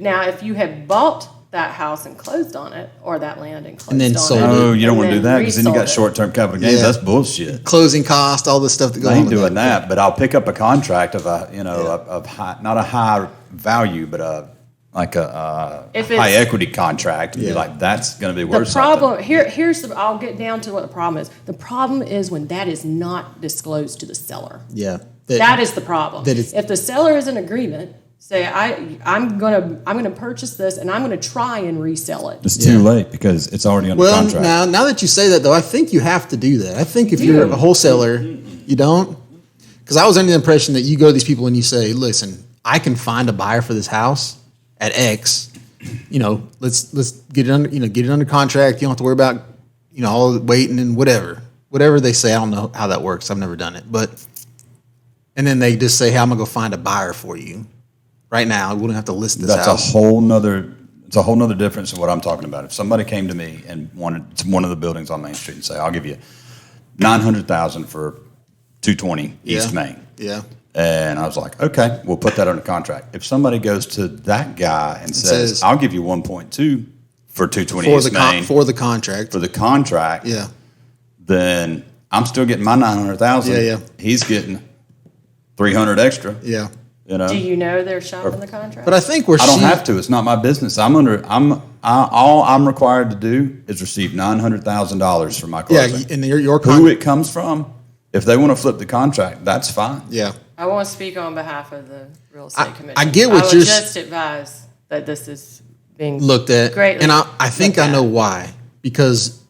Now, if you had bought that house and closed on it, or that land and closed And then on sold it, it. Oh, you don't and want to do then that because then you got resold it. short-term capital gains. Yeah. That's bullshit. closing cost, all this stuff that goes I on. ain't with doing that, but I'll pick up a contract of of high, not a high value, but a If high it's- equity contract. And be Yeah. like, that's going to be The worth problem something. here's the. I'll get down to what the problem is. The problem is when that is not disclosed to the seller. Yeah. That is the problem. that is- If the seller is in agreement, say I'm gonna purchase this and I'm gonna try and resell it. It's too late because it's already under Well, contract. now that you say that, though, I think you have to do that. I think if you're a wholesaler, you don't. Because I was under the impression that you go to these people and you say, listen, I can find a buyer for this house at X. Let's get it under contract. You don't have to worry about, all the waiting and whatever they say. I don't know how that works. I've never done it, and then they just say, "Hey, I'm gonna go find a buyer for you right now. We don't have to list this That's house." it's a whole nother difference in what I'm talking about. If somebody came to me and wanted one of the buildings on Main Street and say, "I'll give you $900,000 for 220 East Main," Yeah. and I was like, "Okay, we'll put that under contract." If somebody goes to that guy and says, "I'll give you 1.2 for 220 East Main for the contract," yeah, then I'm still getting my 900,000. Yeah. He's getting 300 extra. Yeah. You know? Do you know they're shopping the contract? But I think I don't have to. It's not my business. All I'm required to do is receive $900,000 for my closing. Yeah, and who it comes from, if they want to flip the contract, that's fine. Yeah. I won't speak on behalf of the real estate commission. I get what I you're would just advise that this is being looked at, greatly and I think I know why, because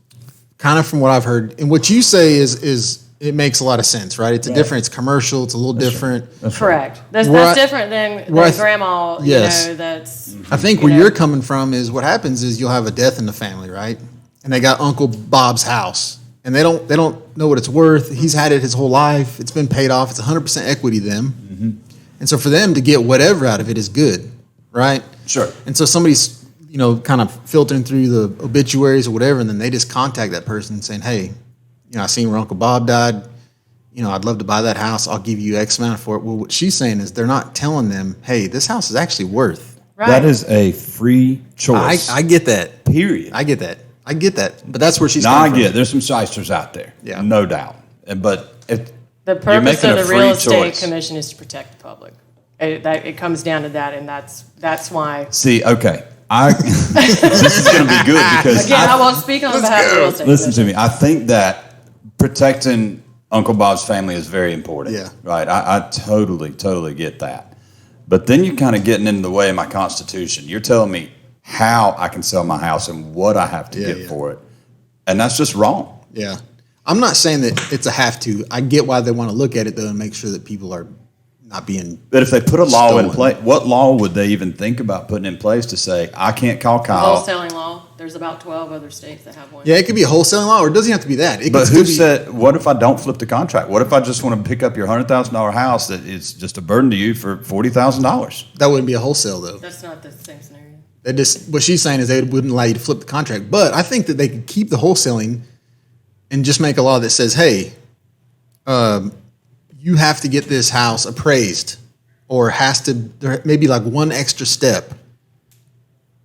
kind of from what I've heard and what you say is it makes a lot of sense, right? It's a different, it's commercial, it's a little different. Correct. That's different than grandma, yes. that's... I think where you're coming from is what happens is you'll have a death in the family, right? And they got Uncle Bob's house, and they don't know what it's worth. He's had it his whole life. It's been paid off. It's 100% equity to them. Mm-hmm. And so for them to get whatever out of it is good, right? Sure. And so somebody's, kind of filtering through the obituaries or whatever, and then they just contact that person saying, "Hey, I seen where Uncle Bob died. I'd love to buy that house. I'll give you X amount for it." Well, what she's saying is they're not telling them, "Hey, this house is actually worth." Right. That is a free choice. I get that. Period. I get that. But that's where she's No, coming I get it. from. There's some shysters out there. Yeah. No doubt. But if The you're purpose making of a the free real estate choice. commission is to protect the public. It comes down to that, and that's why. See, okay. This is going to be good because Again, I won't speak on behalf of the real estate listen to commission. me. I think that protecting Uncle Bob's family is very important. Yeah. Right. I totally get that. But then you're kind of getting in the way of my Constitution. You're telling me how I can sell my house and what I have to get for it. And that's just wrong. Yeah. I'm not saying that it's a have to. I get why they want to look at it, though, and make sure that people are not being But if they put a law in stolen. place, what law would they even think about putting in place to say, I can't call Kyle? Wholesaling law. There's about 12 other states that have one. Yeah, it could be a wholesaling law, or it doesn't have to be that. It But could who still be, said, what if I don't flip the contract? What if I just want to pick up your $100,000 house that is just a burden to you for $40,000? that wouldn't be a wholesale, though. That's not the same scenario. They just what she's saying is they wouldn't allow you to flip the contract. But I think that they could keep the wholesaling and just make a law that says, "Hey, you have to get this house appraised, or there may be like one extra step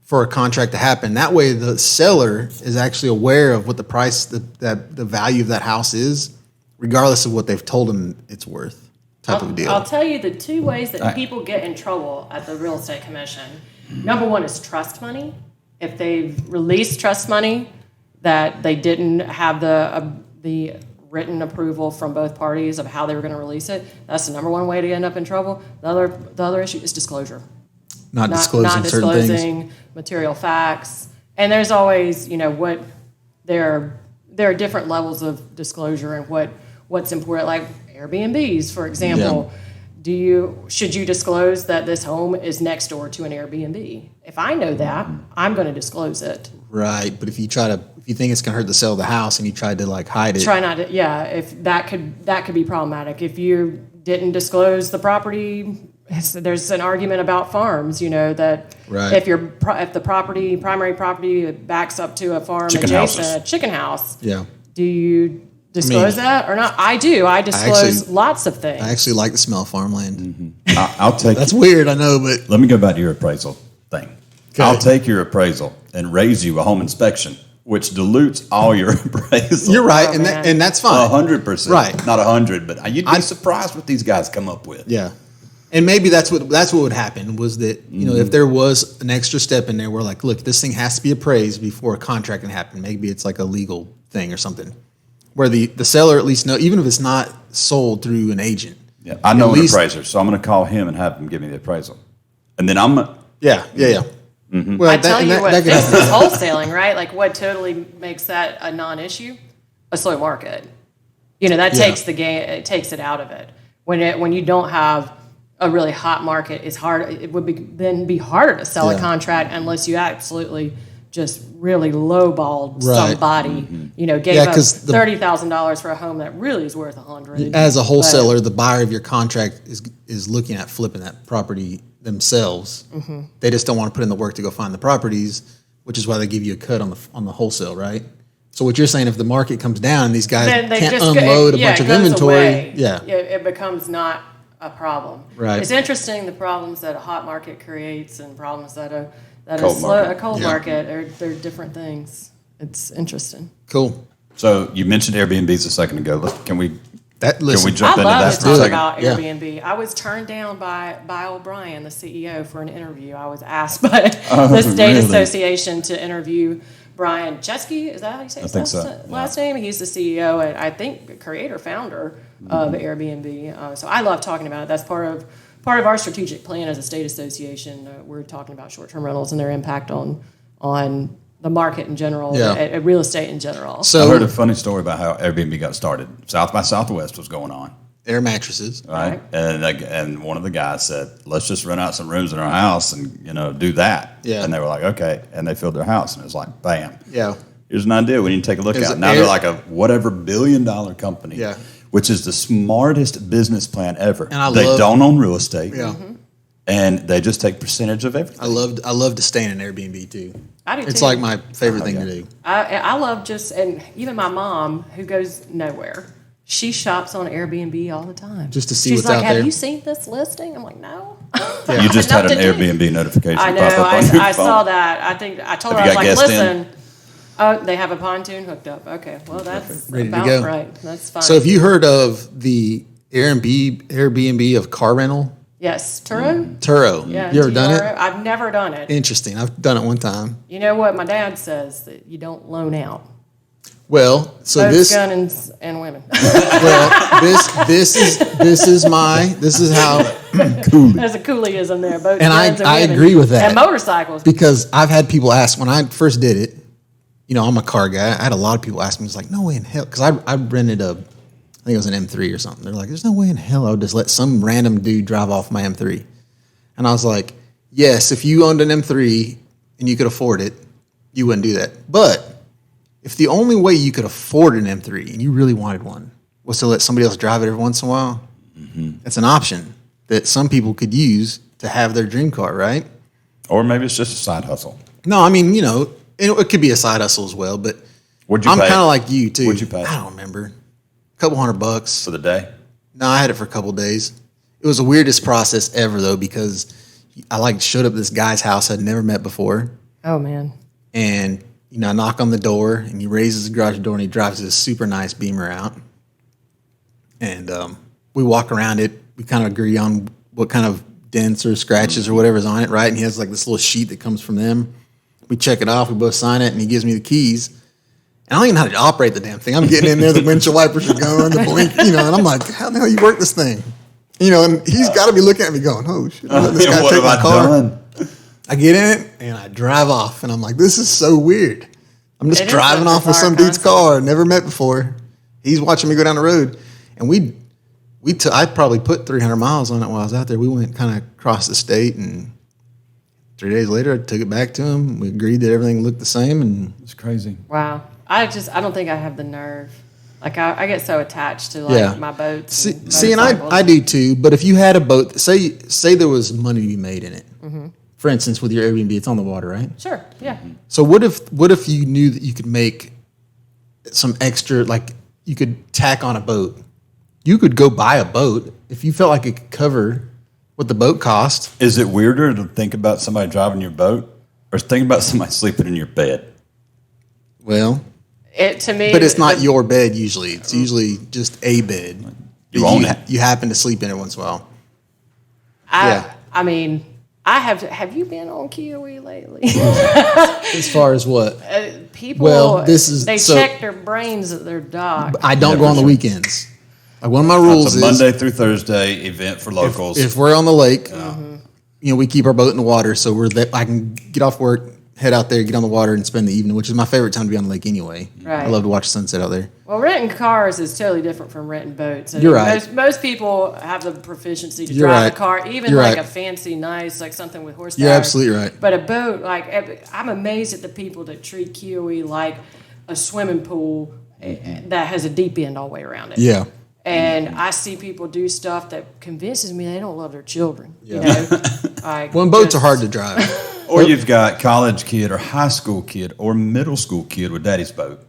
for a contract to happen." That way, the seller is actually aware of what the price, the value of that house is, regardless of what they've told them it's worth. Type of deal. I'll tell you the two ways that people get in trouble at the real estate commission. Number one is trust money. If they've released trust money that they didn't have the written approval from both parties of how they were going to release it, that's the number one way to end up in trouble. The other issue is disclosure. Not disclosing certain things. Material facts. And there's always, what there are different levels of disclosure and what's important, like Airbnbs, for example. Yeah. Should you disclose that this home is next door to an Airbnb? If I know that, I'm going to disclose it. Right, but if you think it's going to hurt the sale of the house and you tried to hide it, Try not to. Yeah, if that could be problematic. If you didn't disclose the property, there's an argument about farms. That right. if the primary property backs up to a farm adjacent, a chicken house. Yeah. Do you disclose that or not? I do. I disclose lots of things. I actually like the smell of farmland. Mm-hmm. I'll take That's weird, I know, but Let me go back to your appraisal thing. Okay. I'll take your appraisal and raise you a home inspection, which dilutes all your appraisal. you're right, Oh, and that's fine. 100%. Right. Not 100, but you'd be surprised what these guys come up with. Yeah, and maybe that's what would happen was that if there was an extra step in there, where look, this thing has to be appraised before a contract can happen. Maybe it's like a legal thing or something, where the seller at least know, even if it's not sold through an agent. Yeah, I know an appraiser, so I'm going to call him and have him give me the appraisal, and then I'm. Yeah. Mm-hmm. Well, I tell you what, this happen. is wholesaling, right? Like what totally makes that a non-issue? A slow market. That takes the game. It takes it out of it. When you don't have a really hot market, it's hard. It would be harder to sell a contract unless you absolutely just really lowballed Right. somebody, gave Yeah, up 'cause $30,000 for a home that really is worth $100,000. As a wholesaler, the buyer of your contract is looking at flipping that property themselves. They just don't want to put in the work to go find the properties, which is why they give you a cut on the wholesale, right? So what you're saying, if the market comes down and these guys then they can't just unload a yeah, bunch it of goes inventory, away. yeah, It becomes not a problem. Right. It's interesting the problems that a hot market creates and problems that a Cold market. a cold Yeah. market they're different things. It's interesting. cool. So you mentioned Airbnbs a second ago. Can we Listen, jump I into love that to for a talk second? about Yeah. Airbnb. I was turned down by O'Brien, the CEO, for an interview. I was asked by Oh, the state really? association to interview Brian Chesky. Is that how you say his think so, last name? He's the CEO and I think creator, founder of Airbnb. So I love talking about it. That's part of our strategic plan as a state association. We're talking about short-term rentals and their impact on the market in general, Yeah. and real estate in general. I heard a So funny story about how Airbnb got started. South by Southwest was going on, air mattresses. right? And one of the guys said, "Let's just rent out some rooms in our house and do that." Yeah. And they were like, "Okay," and they filled their house, and it was like, "Bam!" Yeah. Here's an idea we need to take a look Is at. it Now air- they're like a whatever $billion company, Yeah. which is the smartest business plan ever. And they love- don't own real estate, Yeah. and they just take percentage of everything. I love to stay in an Airbnb too. I do It's too. like my favorite thing yeah. to do. I love and even my mom, who goes nowhere, she shops on Airbnb all the time. Just to see She's what's like, out have there." you seen this listing? I'm like, no. You just had an Enough to do. Airbnb notification I know. pop up on your I phone. saw that. I think I told her, Have I you was got like, guests in? listen, oh, they have a pontoon hooked up. Okay, well, that's Ready to about go. right. That's fine. So have you heard of the Airbnb of car rental? Yes, Turo? Turo. Yeah. You ever done Turo. it? I've never done it. Interesting. I've done it one time. You know what? My dad says that you don't loan out. Well, so Boats, this guns, and women. well this is how There's a cooleyism there. Boats, And I- guns, and I women. agree with that. And motorcycles. because I've had people ask when I first did it. I'm a car guy. I had a lot of people ask me. It's like, no way in hell, because I rented I think it was an M3 or something. They're like, there's no way in hell I would just let some random dude drive off my M3. And I was like, yes, if you owned an M3 and you could afford it, you wouldn't do that. But if the only way you could afford an M3 and you really wanted one was to let somebody else drive it every once in a while, that's an option that some people could use to have their dream car, right? Or maybe it's just a side hustle. No, I mean, it could be a side hustle as well, but What'd you I'm pay? kind of like you too. What'd you pay? I don't remember. A couple $100. For the day? No, I had it for a couple days. It was the weirdest process ever though, because I showed up at this guy's house I'd never met before. Oh, man. And, I knock on the door and he raises the garage door and he drives this super nice Beamer out. And we walk around it. We kind of agree on what kind of dents or scratches or whatever's on it, right? And he has like this little sheet that comes from them. We check it off. We both sign it and he gives me the keys. And I don't even know how to operate the damn thing. I'm getting in there. The windshield wipers are going, the blink, and I'm like, how the hell you work this thing? And he's got to be looking at me going, oh, shit, I'm letting this guy What take have my I car. done? I get in it and I drive off, and I'm like, this is so weird. I'm just It is driving a off with bizarre some dude's concept. car, never met before. He's watching me go down the road, and I probably put 300 miles on it while I was out there. We went kind of across the state, and 3 days later, I took it back to him. We agreed that everything looked the same, and It's crazy. Wow. I don't think I have the nerve. Like, I get so attached to, Yeah. my boats. see, and I do too. But if you had a boat, say there was money to be made in it. Mm-hmm. For instance, with your Airbnb, it's on the water, right? Sure, yeah. So what if you knew that you could make some extra, like you could tack on a boat? You could go buy a boat if you felt like it could cover what the boat cost. Is it weirder to think about somebody driving your boat or think about somebody sleeping in your bed? Well, To me, but it's not your bed usually. It's usually just a bed. You own it. You happen to sleep in it once in a while. I mean, have you been on Kiwi lately? As far as what? People, Well, they check their brains at their dock. I don't Yeah, go on for the sure. weekends. Like one of my rules It's a is Monday through Thursday event for locals. if we're on the lake, we keep our boat in the water, so I can get off work, head out there, get on the water, and spend the evening, which is my favorite time to be on the lake anyway. Right. I love to watch the sunset out there. Well, renting cars is totally different from renting boats. You're right. Most people have the proficiency to You're drive right. a car, even You're like right. a fancy, nice, like something with horsepower. You're absolutely right. But a boat, like, I'm amazed at the people that treat Kiwi like a swimming pool that has a deep end all the way around it. Yeah. And I see people do stuff that convinces me they don't love their children. Yeah. You know? Like, Well, and boats are hard to drive. Or you've got college kid or high school kid or middle school kid with daddy's boat.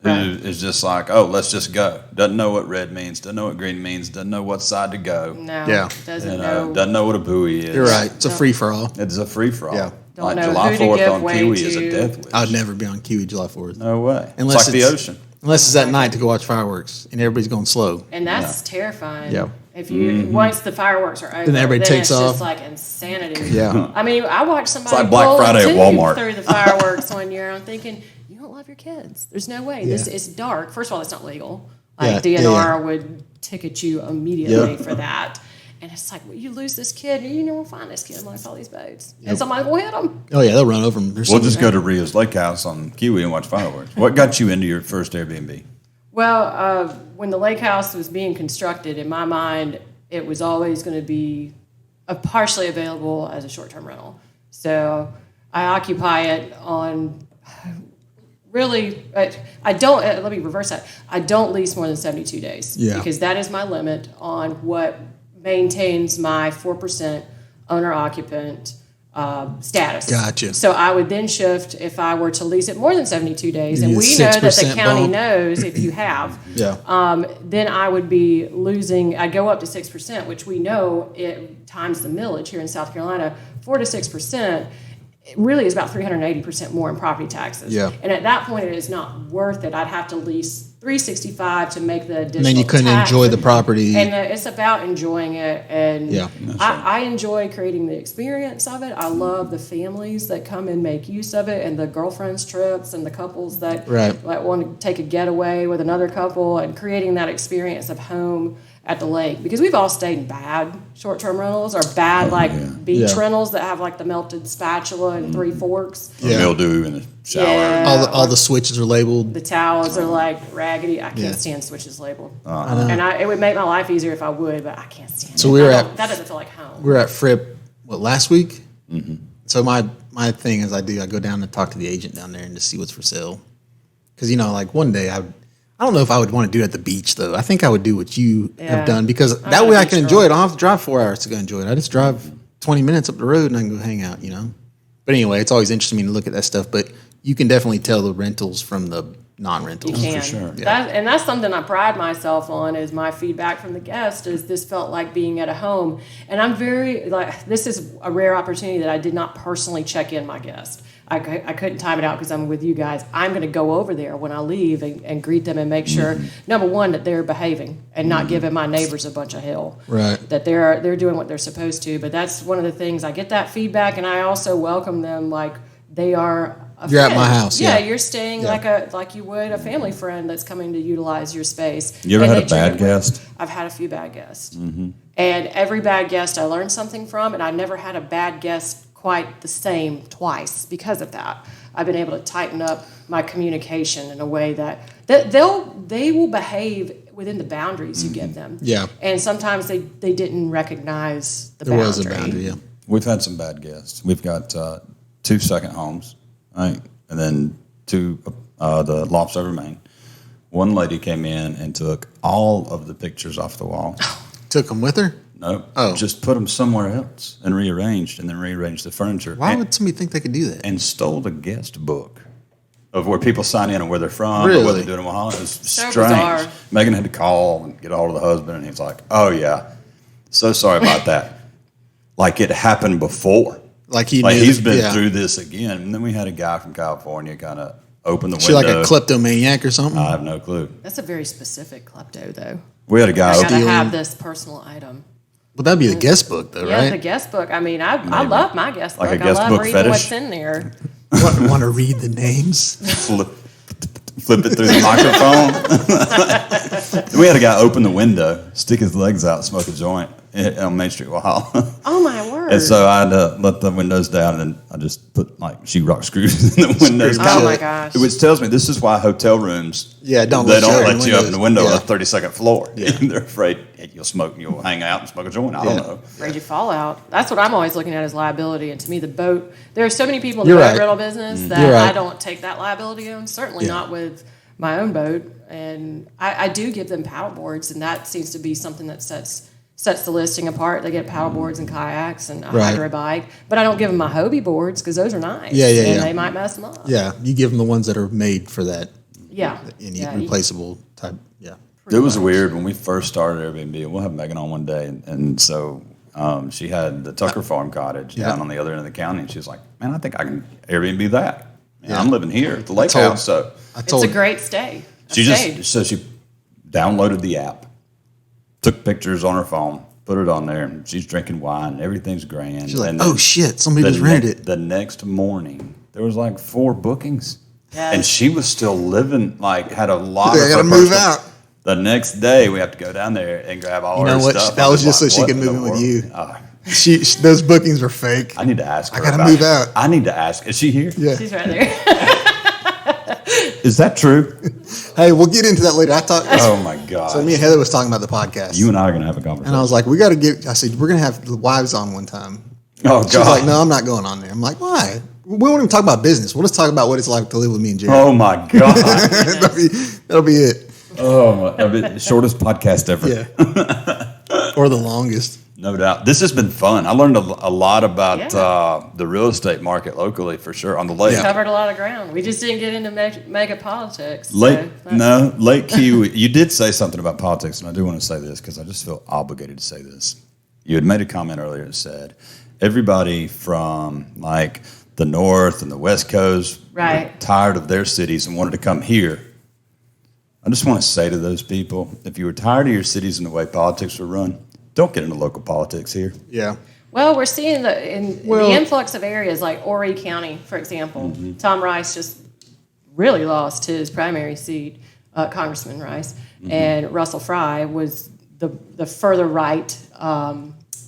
Who is just like, oh, let's just go. Doesn't know what red means, doesn't know what green means, doesn't know what side to go. No, Yeah. doesn't know. Doesn't know what a buoy is. You're right. It's a free-for-all. It's a free-for-all. Yeah. Don't Like know July who to 4th give on way Kiwi is to. a death wish. I would never be on Kiwi July 4th. No way. Unless it's like the ocean. Unless it's at night to go watch fireworks and everybody's going slow. And that's terrifying. Yeah. If you once the fireworks are over, Then everybody takes it's off. just like insanity. Yeah. I mean, I watched somebody like Black pull Friday a at tube Walmart. through the fireworks one year. I'm thinking, you don't love your kids. There's no way. This Yeah. is dark. First of all, it's not legal. Like Yeah, DNR yeah. would ticket you immediately Yep. for that. And it's like, well, you lose this kid, and you never find this kid amongst all these boats. And somebody will hit them. Oh, yeah, they'll run over them. We'll just go to Rio's Lake House on Kiwi and watch fireworks. What got you into your first Airbnb? Well, when the lake house was being constructed, in my mind, it was always going to be partially available as a short-term rental. So I occupy it on really, I don't, let me reverse that. I don't lease more than 72 days. Yeah. Because that is my limit on what maintains my 4% owner-occupant status. Gotcha. So I would then shift if I were to lease it more than 72 days, and You we get know that the 6% county bump. knows if you have. Yeah. Then I would be losing. I'd go up to 6%, which we know it times the millage here in South Carolina, 4 to 6%. It really is about 380% more in property taxes. Yeah. And at that point, it is not worth it. I'd have to lease $365 to make the additional. And then you couldn't tax. enjoy the property. And it's about enjoying it. And Yeah. I enjoy creating the experience of it. I love the families that come and make use of it, and the girlfriends trips, and the couples that Right. like want to take a getaway with another couple, and creating that experience of home at the lake. Because we've all stayed in bad short-term rentals or bad beach Yeah. rentals that have like the melted spatula and 3 forks. Yeah. Mildew in the shower. Yeah. All the switches are labeled. The towels are like raggedy. I can't Yeah. stand switches labeled. I know. And it would make my life easier if I would, but I can't stand So it. we were That doesn't feel like home. We were at Fripp, last week? Mm-hmm. So my thing is I go down and talk to the agent down there and just see what's for sale. Because, like one day I don't know if I would want to do it at the beach, though. I think I would do what you have done, because that way I can enjoy it. I don't have to drive 4 hours to go enjoy it. I just drive 20 minutes up the road and I can go hang out, But anyway, it's always interesting to me to look at that stuff. But you can definitely tell the rentals from the non-rentals. You can. for sure. And that's something I pride myself on, is my feedback from the guest is this felt like being at a home. And I'm very, this is a rare opportunity that I did not personally check in my guest. I couldn't time it out because I'm with you guys. I'm going to go over there when I leave and greet them and make sure, number one, that they're behaving and not giving my neighbors a bunch of hell. Right. That they're doing what they're supposed to. But that's one of the things. I get that feedback, and I also welcome them like they are a You're at friend. my house, yeah. You're staying like you would a family friend that's coming to utilize your space. You ever And had a they bad genuinely- guest? I've had a few bad guests. And every bad guest I learned something from, and I never had a bad guest quite the same twice because of that. I've been able to tighten up my communication in a way that they will behave within the boundaries you give them. Yeah. And sometimes they didn't recognize the There boundary. was a boundary, yeah. We've had some bad guests. We've got 2 second homes, right? And then 2 the lofts over Main. One lady came in and took all of the pictures off the wall. Took them with her? No, Oh. just put them somewhere else and rearranged, and then rearranged the furniture. Why and, would somebody think they could do that? and stole the guest book of where people sign in and where they're from, or what Really? they're doing in Ohio. It was So strange. bizarre. Megan had to call and get all of the husband, and he's like, "Oh yeah, so sorry about that. Like it happened before. Like he Like knew. he's been yeah. through this again." And then we had a guy from California kind of open the She window. like a kleptomaniac or something? I have no clue. That's a very specific klepto, though. We had a guy I open. gotta have this personal item. Well, that'd be the guest book, though, Yeah, right? the guest book. I mean, I Maybe. love my guest Like book. a guest I love book reading fetish? what's in there. Want to read the names? flip it through the microphone. We had a guy open the window, stick his legs out, smoke a joint on Main Street Wild. Oh my word! And so I had to let the windows down, and I just put like sheetrock screws in the windows. Oh my gosh! Which tells me this is why hotel rooms don't let you you open the window on Yeah. the 32nd floor. Yeah. They're afraid you'll hang out and smoke a joint. I don't know. Afraid you fall out. That's what I'm always looking at as liability. And to me, the boat. There are so many people in the You're boat right. rental business that You're right. I don't take that liability on. Certainly Yeah. not with my own boat. And I do give them paddle boards, and that seems to be something that sets the listing apart. They get paddle boards and kayaks and a Right. hydro bike, but I don't give them my Hobie boards because those are nice. Yeah, and they might mess them up. Yeah, you give them the ones that are made for that. Yeah. Any Yeah, replaceable type. Yeah. It was weird when we first started Airbnb. We'll have Megan on one day, and so she had the Tucker Farm cottage down on the other end of the county, and she was like, "Man, I think I can Airbnb that. Man, Yeah. I'm living here at the lake told- house." So It's a great stay. she downloaded the app, took pictures on her phone, put it on there, and she's drinking wine. Everything's grand. She's like, And oh shit, somebody the just rented it. The next morning, there was like 4 bookings, Yes. and she was still living. Like, had a lot. Yeah, of I gotta her move personal- out. The next day, we have to go down there and grab all You know her what? stuff. That I was just like, so she what could in move the in with world? you. Those bookings were fake. I need to ask her. I gotta about move it. out. I need to ask. Is she here? Yeah. She's right there. Is that true? Hey, we'll get into that later. I thought. Oh my god! So me and Heather was talking about the podcast. You and I are gonna have a conversation. And I was like, we got to get. I said, we're gonna have the wives on one time. Oh god! She's like, no, I'm not going on there. I'm like, why? We won't even talk about business. We'll just talk about what it's like to live with me and Jerry. Oh my god! that'll be it. Oh, the shortest podcast ever. Yeah. Or the longest. No doubt. This has been fun. I learned a lot about Yeah. the real estate market locally for sure on the lake. Covered a lot of ground. We just didn't get into mega politics. Lake Key. You did say something about politics, and I do want to say this because I just feel obligated to say this. You had made a comment earlier that said everybody from like the north and the west coast Right. were tired of their cities and wanted to come here. I just want to say to those people, if you were tired of your cities and the way politics were run, don't get into local politics here. Yeah. Well, we're seeing the Well- influx of areas like Horry County, for example. Tom Rice just really lost his primary seat, Congressman Rice, and Russell Fry was the further right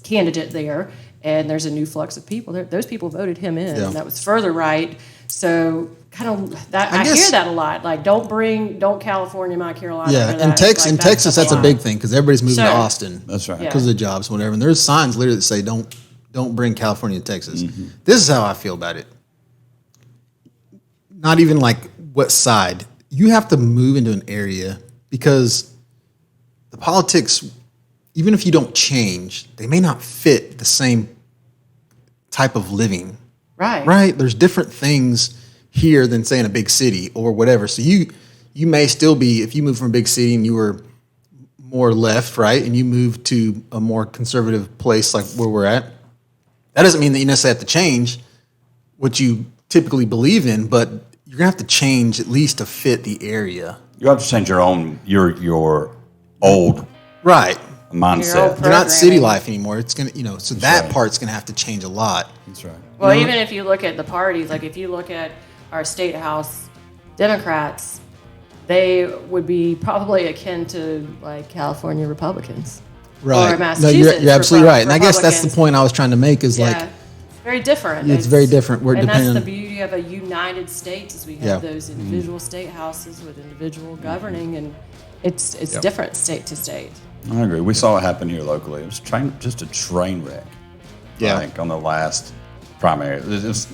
candidate there. And there's a new flux of people. Those people voted him in. Yeah. And that was further right. So kind of that I guess- hear that a lot. Like don't California, my Carolina. Yeah. into In that. Texas, Like, Texas, that's a line. big thing because everybody's moving to Sure. Austin. That's right. Yeah. Because of the jobs, whatever. And there's signs literally that say, don't bring California to Texas. Mm-hmm. This is how I feel about it. Not even like what side. You have to move into an area because the politics, even if you don't change, they may not fit the same type of living. Right. Right? There's different things here than say in a big city or whatever. So you may still be, if you move from a big city and you were more left, right, and you move to a more conservative place like where we're at, that doesn't mean that you necessarily have to change what you typically believe in, but you're gonna have to change at least to fit the area. You have to change your old Right. mindset. They're not city Programming. life anymore. It's gonna, so that right. part's gonna have to change a lot. That's right. Well, even if you look at the parties, like if you look at our state house Democrats, they would be probably akin to like California Republicans. Right. Or Massachusetts. No, you're absolutely right. And I guess that's the Republicans. point I was trying to make is Yeah. like, It's very different. It's very different. We're and dependent- that's the beauty of a united states is we have Yeah. those individual state houses with individual governing, and it's Yep. different state to state. I agree. We saw it happen here locally. It was just a train wreck. Yeah. I think on the last primary, it was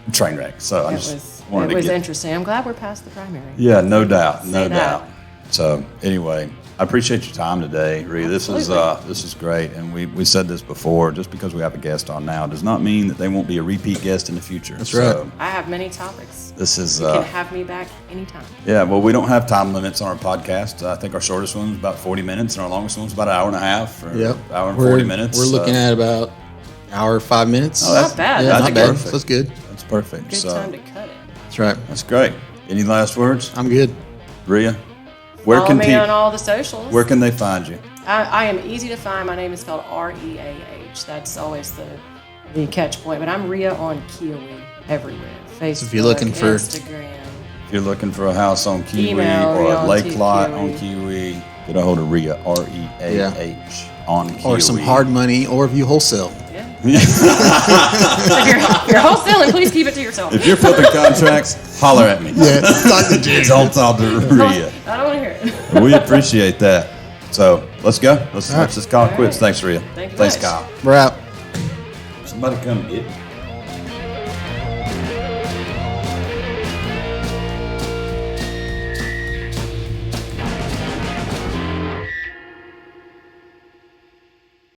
a train wreck. So I It just was wanted to get. interesting. I'm glad we're past the primary. Yeah, no doubt, no Say that. doubt. So anyway, I appreciate your time today, Rhea. This is great, and we said this before. Just because we have a guest on now does not mean that they won't be a repeat guest in the future. That's right. I have many topics. This is You can have me back anytime. yeah. Well, we don't have time limits on our podcast. I think our shortest one was about 40 minutes, and our longest one was about an hour and a half, or yep. hour and 40 minutes. We're looking at about an hour, 5 minutes. Oh, that's Not bad. Yeah, That's not a bad. perfect. So that's good. That's perfect. good so time to cut it. That's right. that's great. Any last words, I'm good. Rhea? Where Follow can me people? on all the socials. Where can they find you? I am easy to find. My name is spelled Reah. That's always the catch point. But I'm Rhea on Kiwi everywhere. Facebook, if you're looking for- Instagram. If If you're looking for a house on Kiwi Email or a Realty lake lot Kiwi. on Kiwi, get a hold of Rhea, R-E-A-H, on Kiwi. Or some hard money, or if you wholesale. Yeah. If you're wholesaling, please keep it to yourself. If you're flipping contracts, holler at me. Yeah, talk to Jay. Don't talk to Rhea. I don't want to hear it. We appreciate that. So let's go. Let's just call it quits. Thanks, Rhea. Thank you Thanks, much. Kyle. We're out. Somebody come get me.